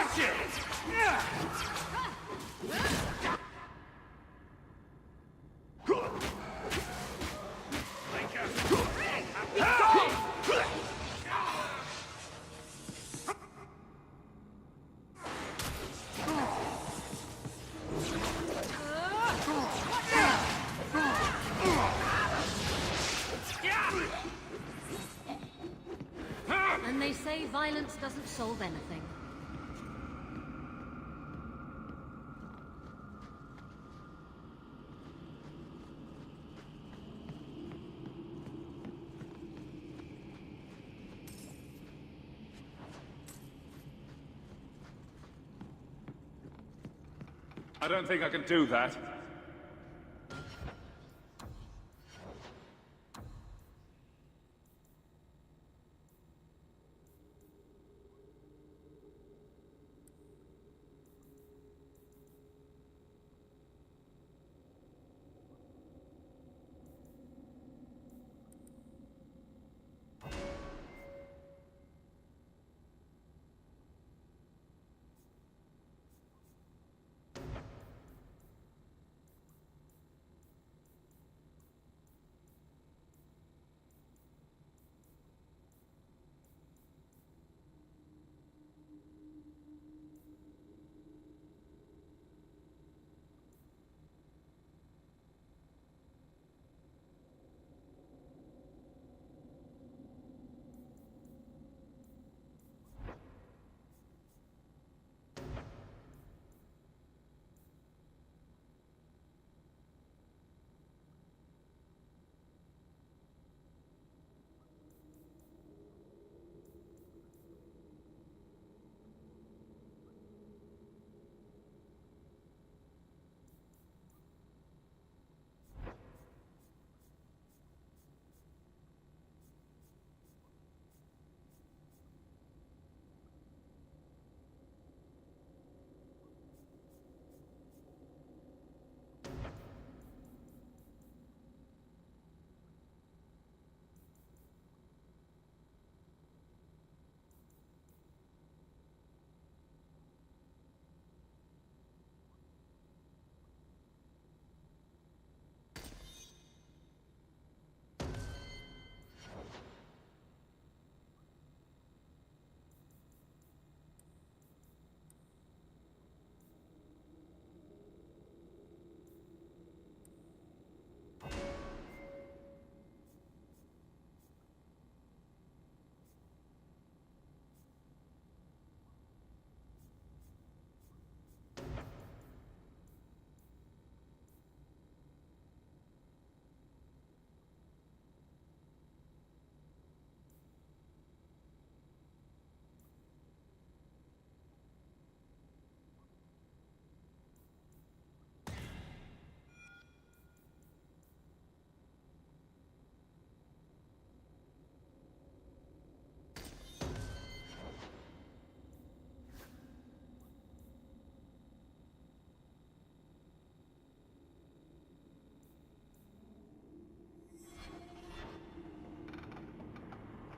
Got you! And they say violence doesn't solve anything. I don't think I can do that.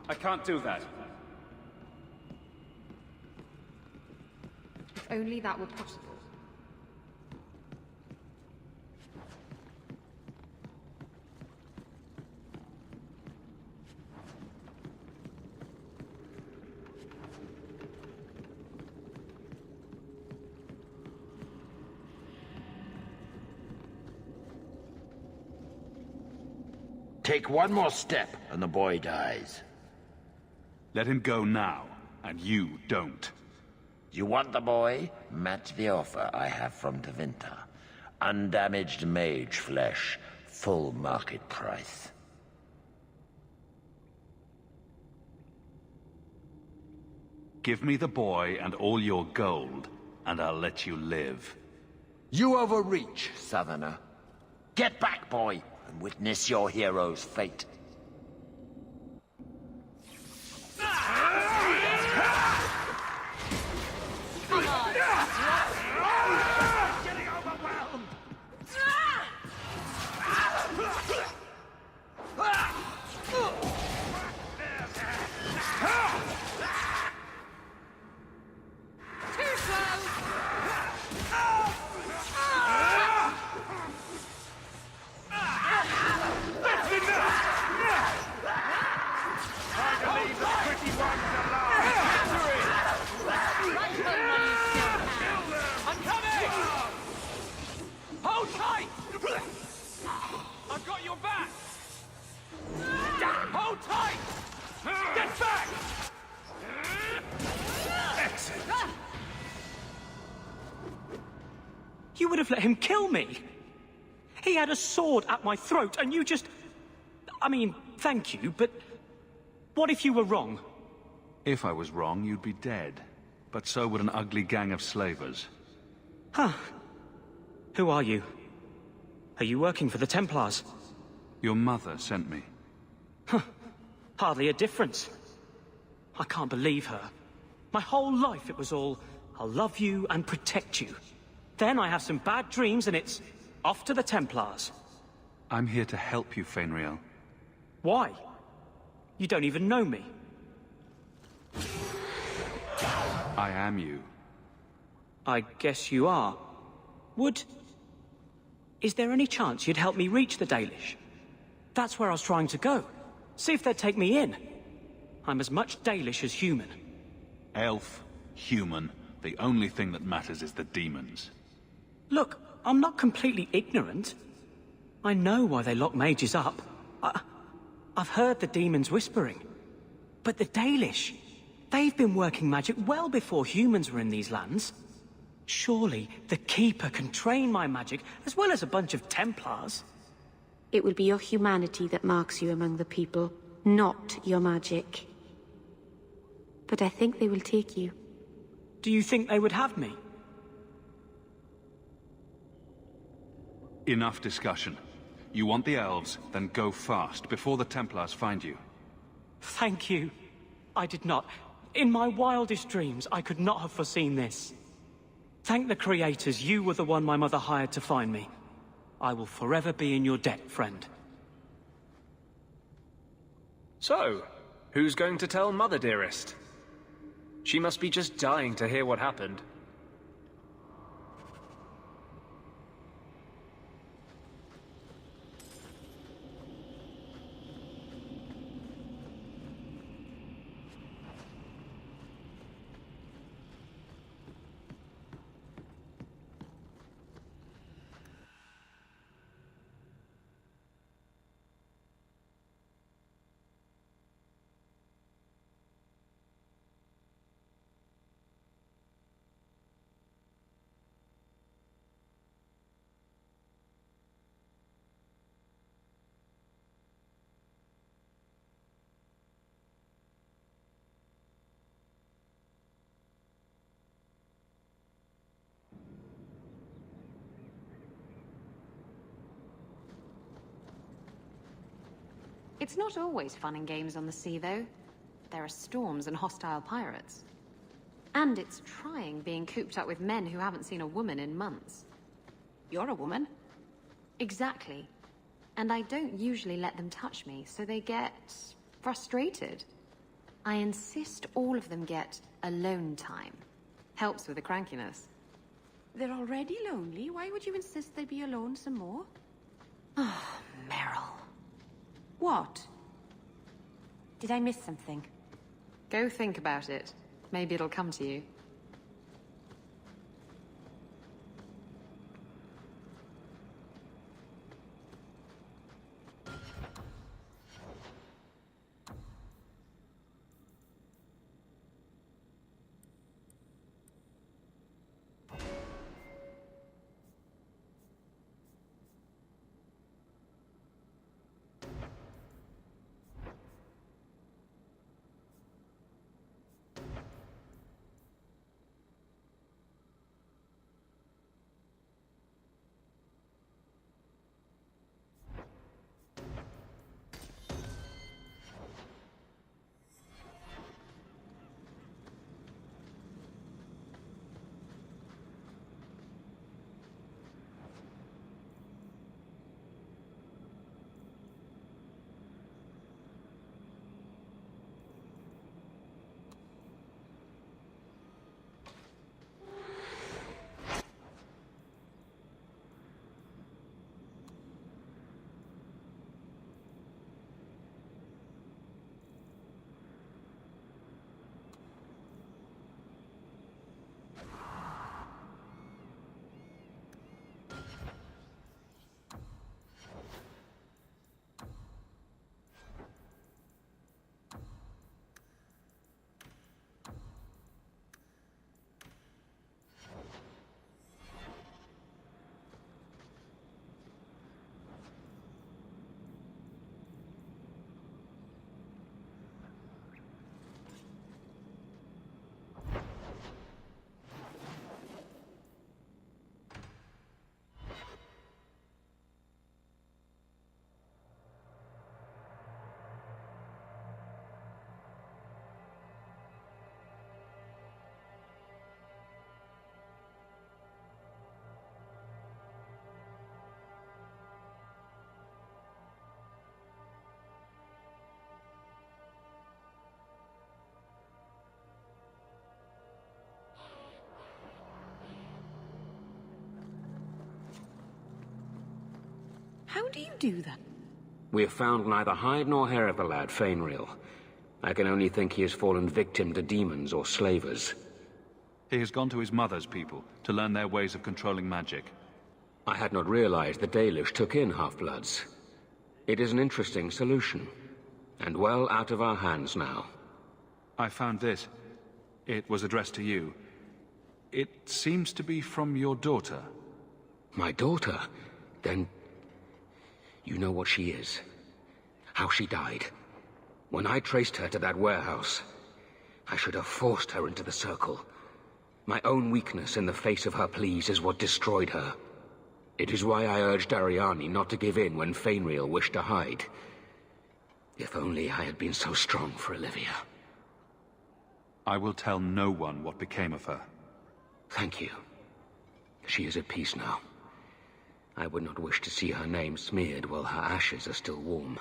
I can't do that. If only that were possible. Take one more step, and the boy dies. Let him go now, and you don't. You want the boy? Match the offer I have from Tevinter. Undamaged mage flesh, full market price. Give me the boy and all your gold, and I'll let you live. You overreach, Southerner. Get back, boy, and witness your hero's fate. Come on! Getting overwhelmed! Too You would have let him kill me. He had a sword at my throat, and you just... I mean, thank you, but... What if you were wrong? If I was wrong, you'd be dead. But so would an ugly gang of slavers. Huh. Who are you? Are you working for the Templars? Your mother sent me. Huh. Hardly a difference. I can't believe her. My whole life it was all, I'll love you and protect you. Then I have some bad dreams and it's off to the Templars. I'm here to help you, Fainriel. Why? You don't even know me. I am you. I guess you are. Is there any chance you'd help me reach the Dalish? That's where I was trying to go. See if they'd take me in. I'm as much Dalish as human. Elf, human, the only thing that matters is the demons. Look, I'm not completely ignorant. I know why they lock mages up. I've heard the demons whispering. But the Dalish, they've been working magic well before humans were in these lands. Surely the Keeper can train my magic as well as a bunch of Templars. It will be your humanity that marks you among the people, not your magic. But I think they will take you. Do you think they would have me? Enough discussion. You want the elves, then go fast, before the Templars find you. Thank you. I did not. In my wildest dreams, I could not have foreseen this. Thank the creators, you were the one my mother hired to find me. I will forever be in your debt, friend. So, who's going to tell Mother Dearest? She must be just dying to hear what happened. It's not always fun and games on the sea, though. There are storms and hostile pirates. And it's trying being cooped up with men who haven't seen a woman in months. You're a woman. Exactly. And I don't usually let them touch me, so they get frustrated. I insist all of them get alone time. Helps with the crankiness. They're already lonely. Why would you insist they be alone some more? Oh, Meryl. What? Did I miss something? Go think about it. Maybe it'll come to you. How do you do that? We have found neither hide nor hair of the lad, Fainreal. I can only think he has fallen victim to demons or slavers. He has gone to his mother's people to learn their ways of controlling magic. I had not realized the Dalish took in half-bloods. It is an interesting solution, and well out of our hands now. I found this. It was addressed to you. It seems to be from your daughter. My daughter? Then you know what she is. How she died. When I traced her to that warehouse, I should have forced her into the circle. My own weakness in the face of her pleas is what destroyed her. It is why I urged Ariani not to give in when Fainreal wished to hide. If only I had been so strong for Olivia. I will tell no one what became of her. Thank you. She is at peace now. I would not wish to see her name smeared while her ashes are still warm.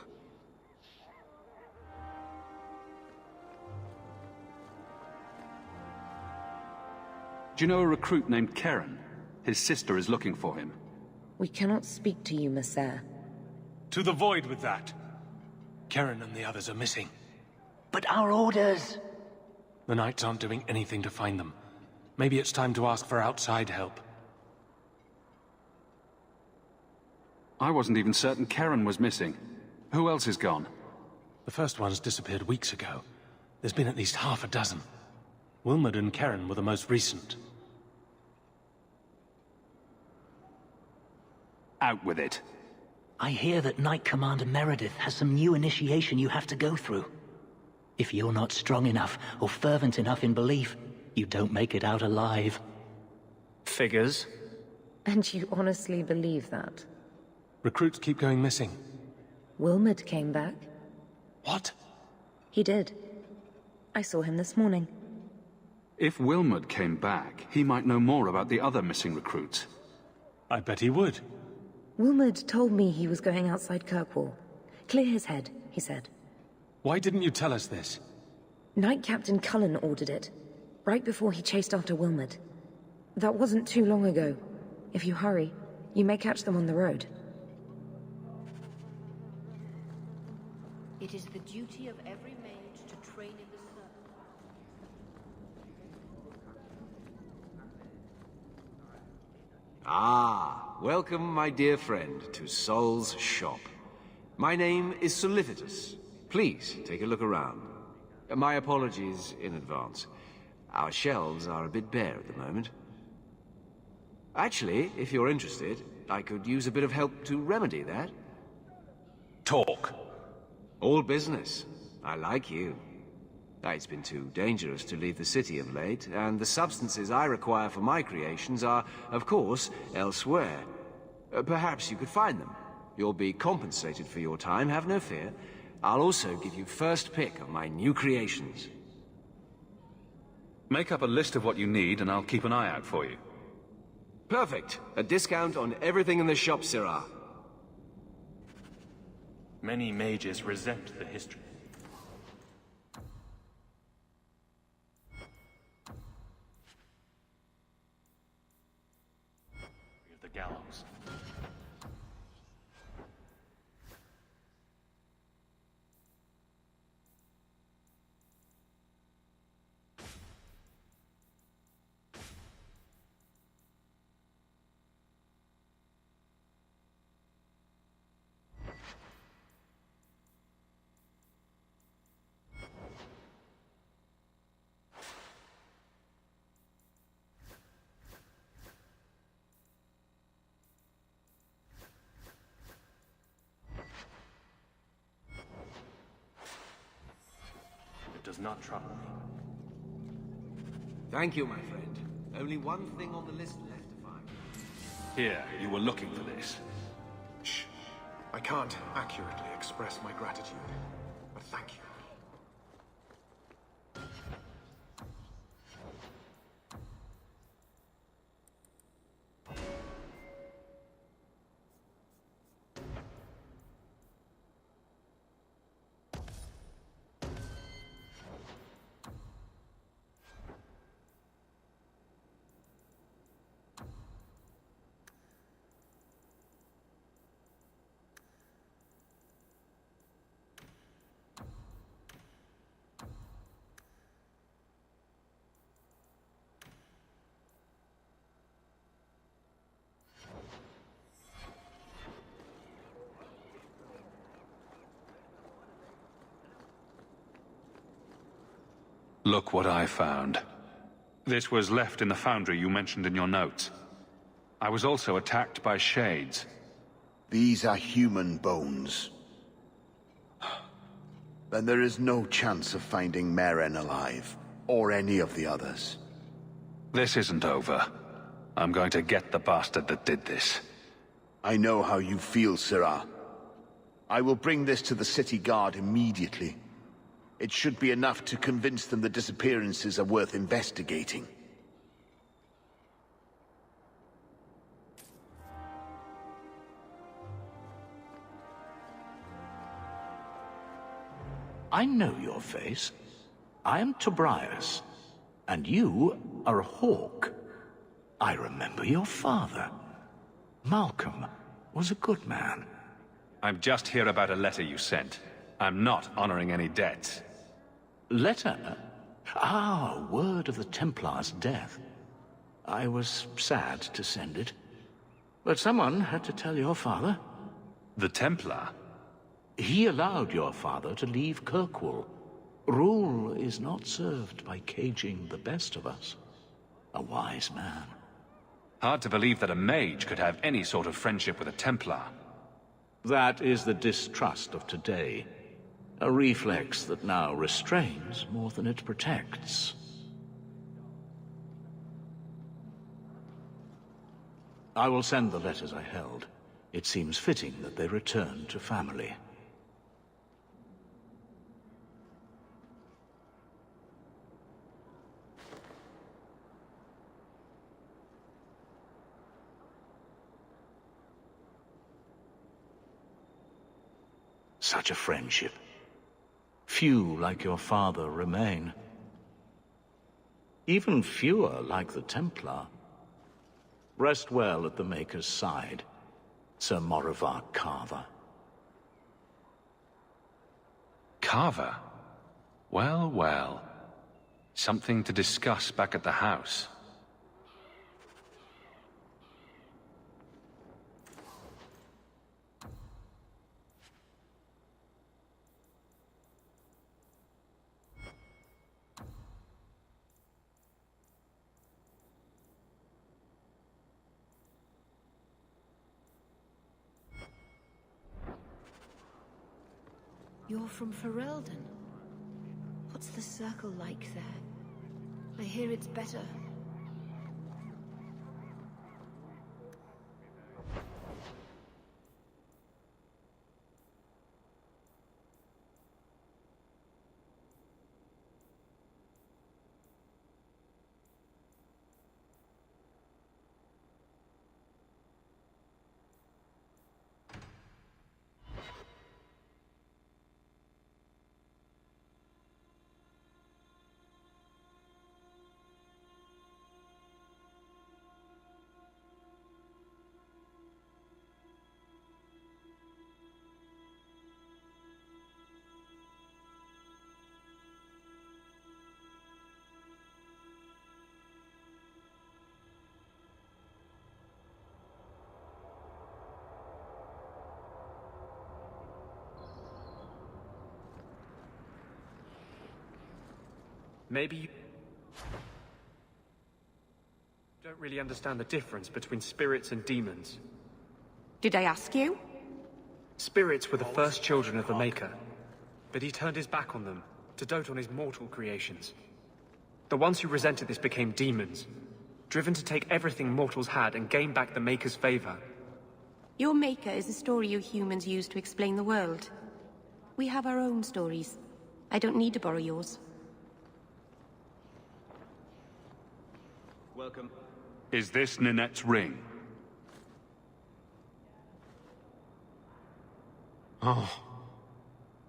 Do you know a recruit named Keren? His sister is looking for him. We cannot speak to you, Messer. To the void with that. Karen and the others are missing. But our orders... The Knights aren't doing anything to find them. Maybe it's time to ask for outside help. I wasn't even certain Keren was missing. Who else is gone? The first ones disappeared weeks ago. There's been at least half a dozen. Wilmot and Keren were the most recent. Out with it. I hear that Knight Commander Meredith has some new initiation you have to go through. If you're not strong enough or fervent enough in belief, you don't make it out alive. Figures. And you honestly believe that? Recruits keep going missing. Wilmot came back. What? He did. I saw him this morning. If Wilmot came back, he might know more about the other missing recruits. I bet he would. Wilmot told me he was going outside Kirkwall. Clear his head, he said. Why didn't you tell us this? Knight Captain Cullen ordered it, right before he chased after Wilmot. That wasn't too long ago. If you hurry, you may catch them on the road. It is the duty of every mage to train in the circle. Ah, welcome, my dear friend, to Sol's shop. My name is Solivitus. Please, take a look around. My apologies in advance. Our shelves are a bit bare at the moment. Actually, if you're interested, I could use a bit of help to remedy that. Talk. All business. I like you. It's been too dangerous to leave the city of late, and the substances I require for my creations are, of course, elsewhere. Perhaps you could find them. You'll be compensated for your time, have no fear. I'll also give you first pick of my new creations. Make up a list of what you need, and I'll keep an eye out for you. Perfect. A discount on everything in the shop, Sirrah. Many mages resent the history. The gallows. Does not trouble me. Thank you, my friend. Only one thing on the list left to find. Here, you were looking for this. Shh. I can't accurately express my gratitude, but thank you. Look what I found. This was left in the foundry you mentioned in your notes. I was also attacked by shades. These are human bones. Then there is no chance of finding Meren alive, or any of the others. This isn't over. I'm going to get the bastard that did this. I know how you feel, Sirrah. I will bring this to the city guard immediately. It should be enough to convince them the disappearances are worth investigating. I know your face. I am Tobias, and you are a hawk. I remember your father. Malcolm was a good man. I'm just here about a letter you sent. I'm not honoring any debts. Letter? Ah, word of the Templar's death. I was sad to send it. But someone had to tell your father. The Templar? He allowed your father to leave Kirkwall. Rule is not served by caging the best of us. A wise man. Hard to believe that a mage could have any sort of friendship with a Templar. That is the distrust of today. A reflex that now restrains more than it protects. I will send the letters I held. It seems fitting that they return to family. Such a friendship. Few like your father remain. Even fewer like the Templar. Rest well at the Maker's side, Sir Morivar Carver. Carver? Well, well. Something to discuss back at the house. You're from Ferelden. What's the circle like there? I hear it's better. Maybe you don't really understand the difference between spirits and demons. Did I ask you? Spirits were the first children of the Maker, but he turned his back on them to dote on his mortal creations. The ones who resented this became demons, driven to take everything mortals had and gain back the Maker's favor. Your Maker is a story you humans use to explain the world. We have our own stories. I don't need to borrow yours. Welcome. Is this Ninette's ring? Ah,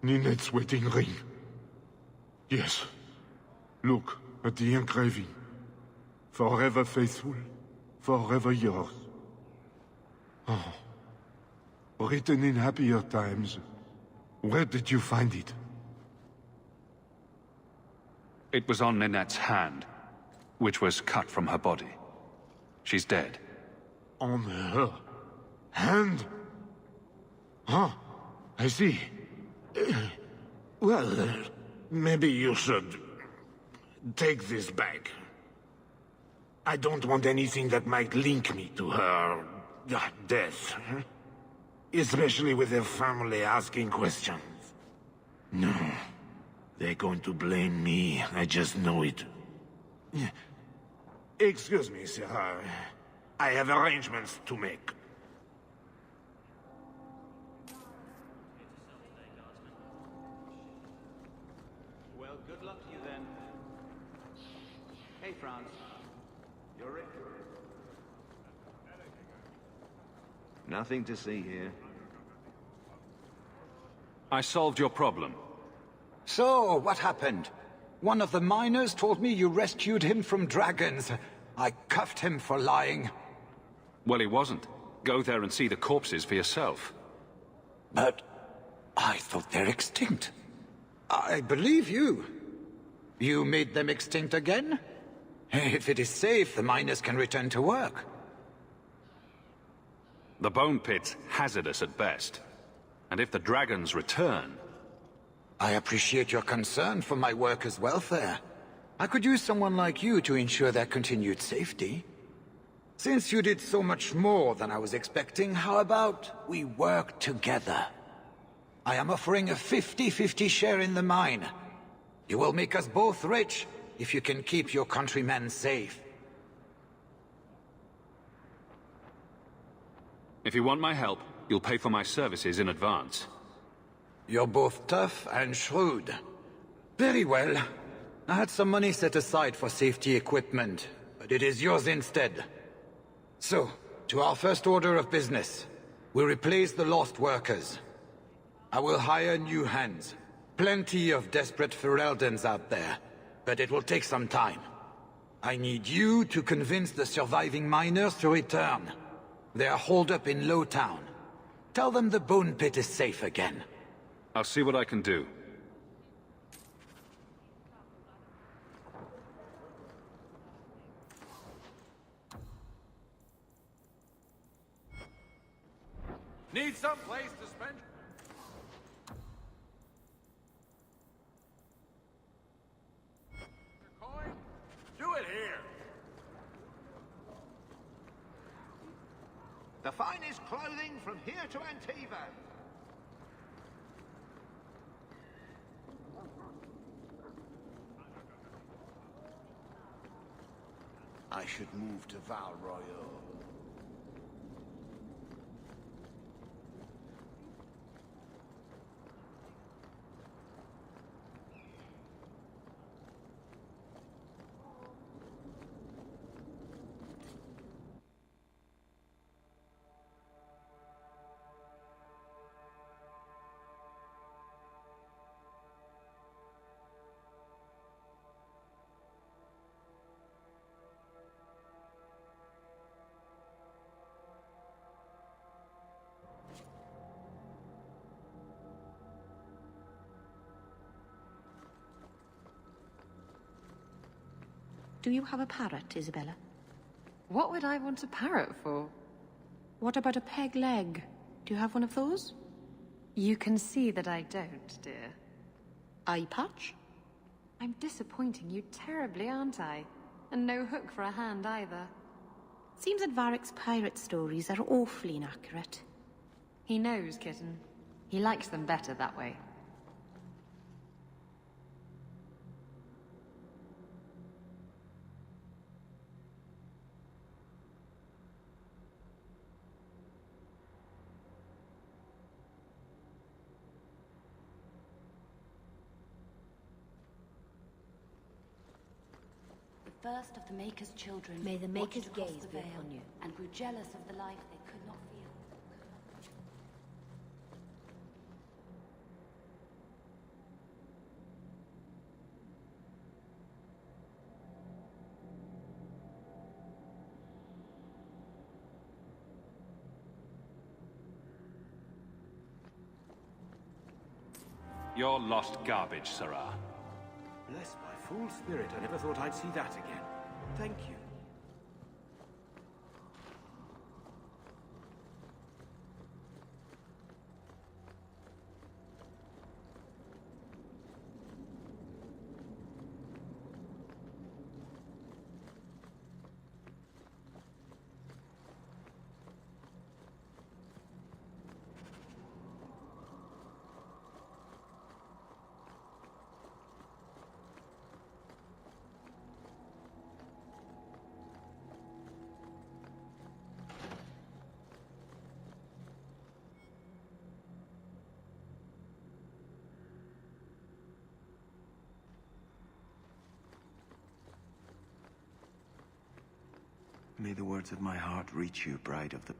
Ninette's wedding ring. Yes. Look at the engraving. Forever faithful, forever yours. Oh. Written in happier times. Where did you find it? It was on Ninette's hand, which was cut from her body. She's dead. On her hand? Ah, I see. Well, maybe you should Take this back. I don't want anything that might link me to her death. Especially with her family asking questions. No. They're going to blame me. I just know it. Excuse me, sir. I have arrangements to make. Well, good luck to you then. Hey, Franz. You're it. Nothing to see here. I solved your problem. So, what happened? One of the miners told me you rescued him from dragons. I cuffed him for lying. Well, he wasn't. Go there and see the corpses for yourself. But I thought they're extinct. I believe you. You made them extinct again? If it is safe, the miners can return to work. The bone pit's hazardous at best. And if the dragons return... I appreciate your concern for my workers' welfare. I could use someone like you to ensure their continued safety. Since you did so much more than I was expecting, how about we work together? I am offering a 50-50 share in the mine. You will make us both rich if you can keep your countrymen safe. If you want my help, you'll pay for my services in advance. You're both tough and shrewd. Very well. I had some money set aside for safety equipment, but it is yours instead. So, to our first order of business. We'll replace the lost workers. I will hire new hands. Plenty of desperate Ferelden's out there, but it will take some time. I need you to convince the surviving miners to return. They are holed up in Lowtown. Tell them the bone pit is safe again. I'll see what I can do. Need some place to spend... coin? Do it here. The finest clothing from here to Antiva. I should move to Val Royal. Do you have a parrot, Isabella? What would I want a parrot for? What about a peg leg? Do you have one of those? You can see that I don't, dear. Eye patch? I'm disappointing you terribly, aren't I? And no hook for a hand either. Seems that Varric's pirate stories are awfully inaccurate. He knows, kitten. He likes them better that way. First of the Maker's children. May the Maker's watched across gaze the be veil upon you. and grew jealous of the life they could not feel. You're lost garbage, Sarah. Bless my fool spirit, I never thought I'd see that again. Thank you. May the words of my heart reach you, bride of the...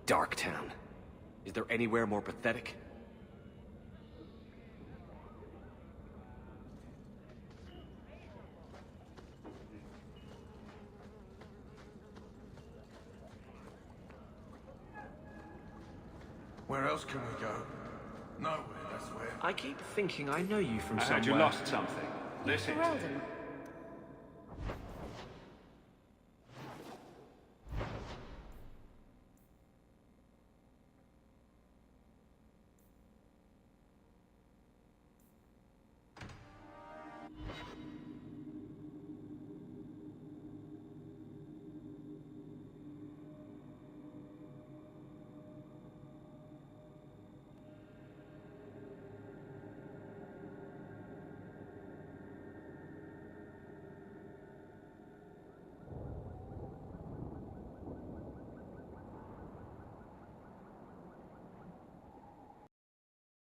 Darktown. Is there anywhere more pathetic? Where else can we go? Nowhere, that's where. I keep thinking I know you from I somewhere. heard you lost something. This is... Ferelden,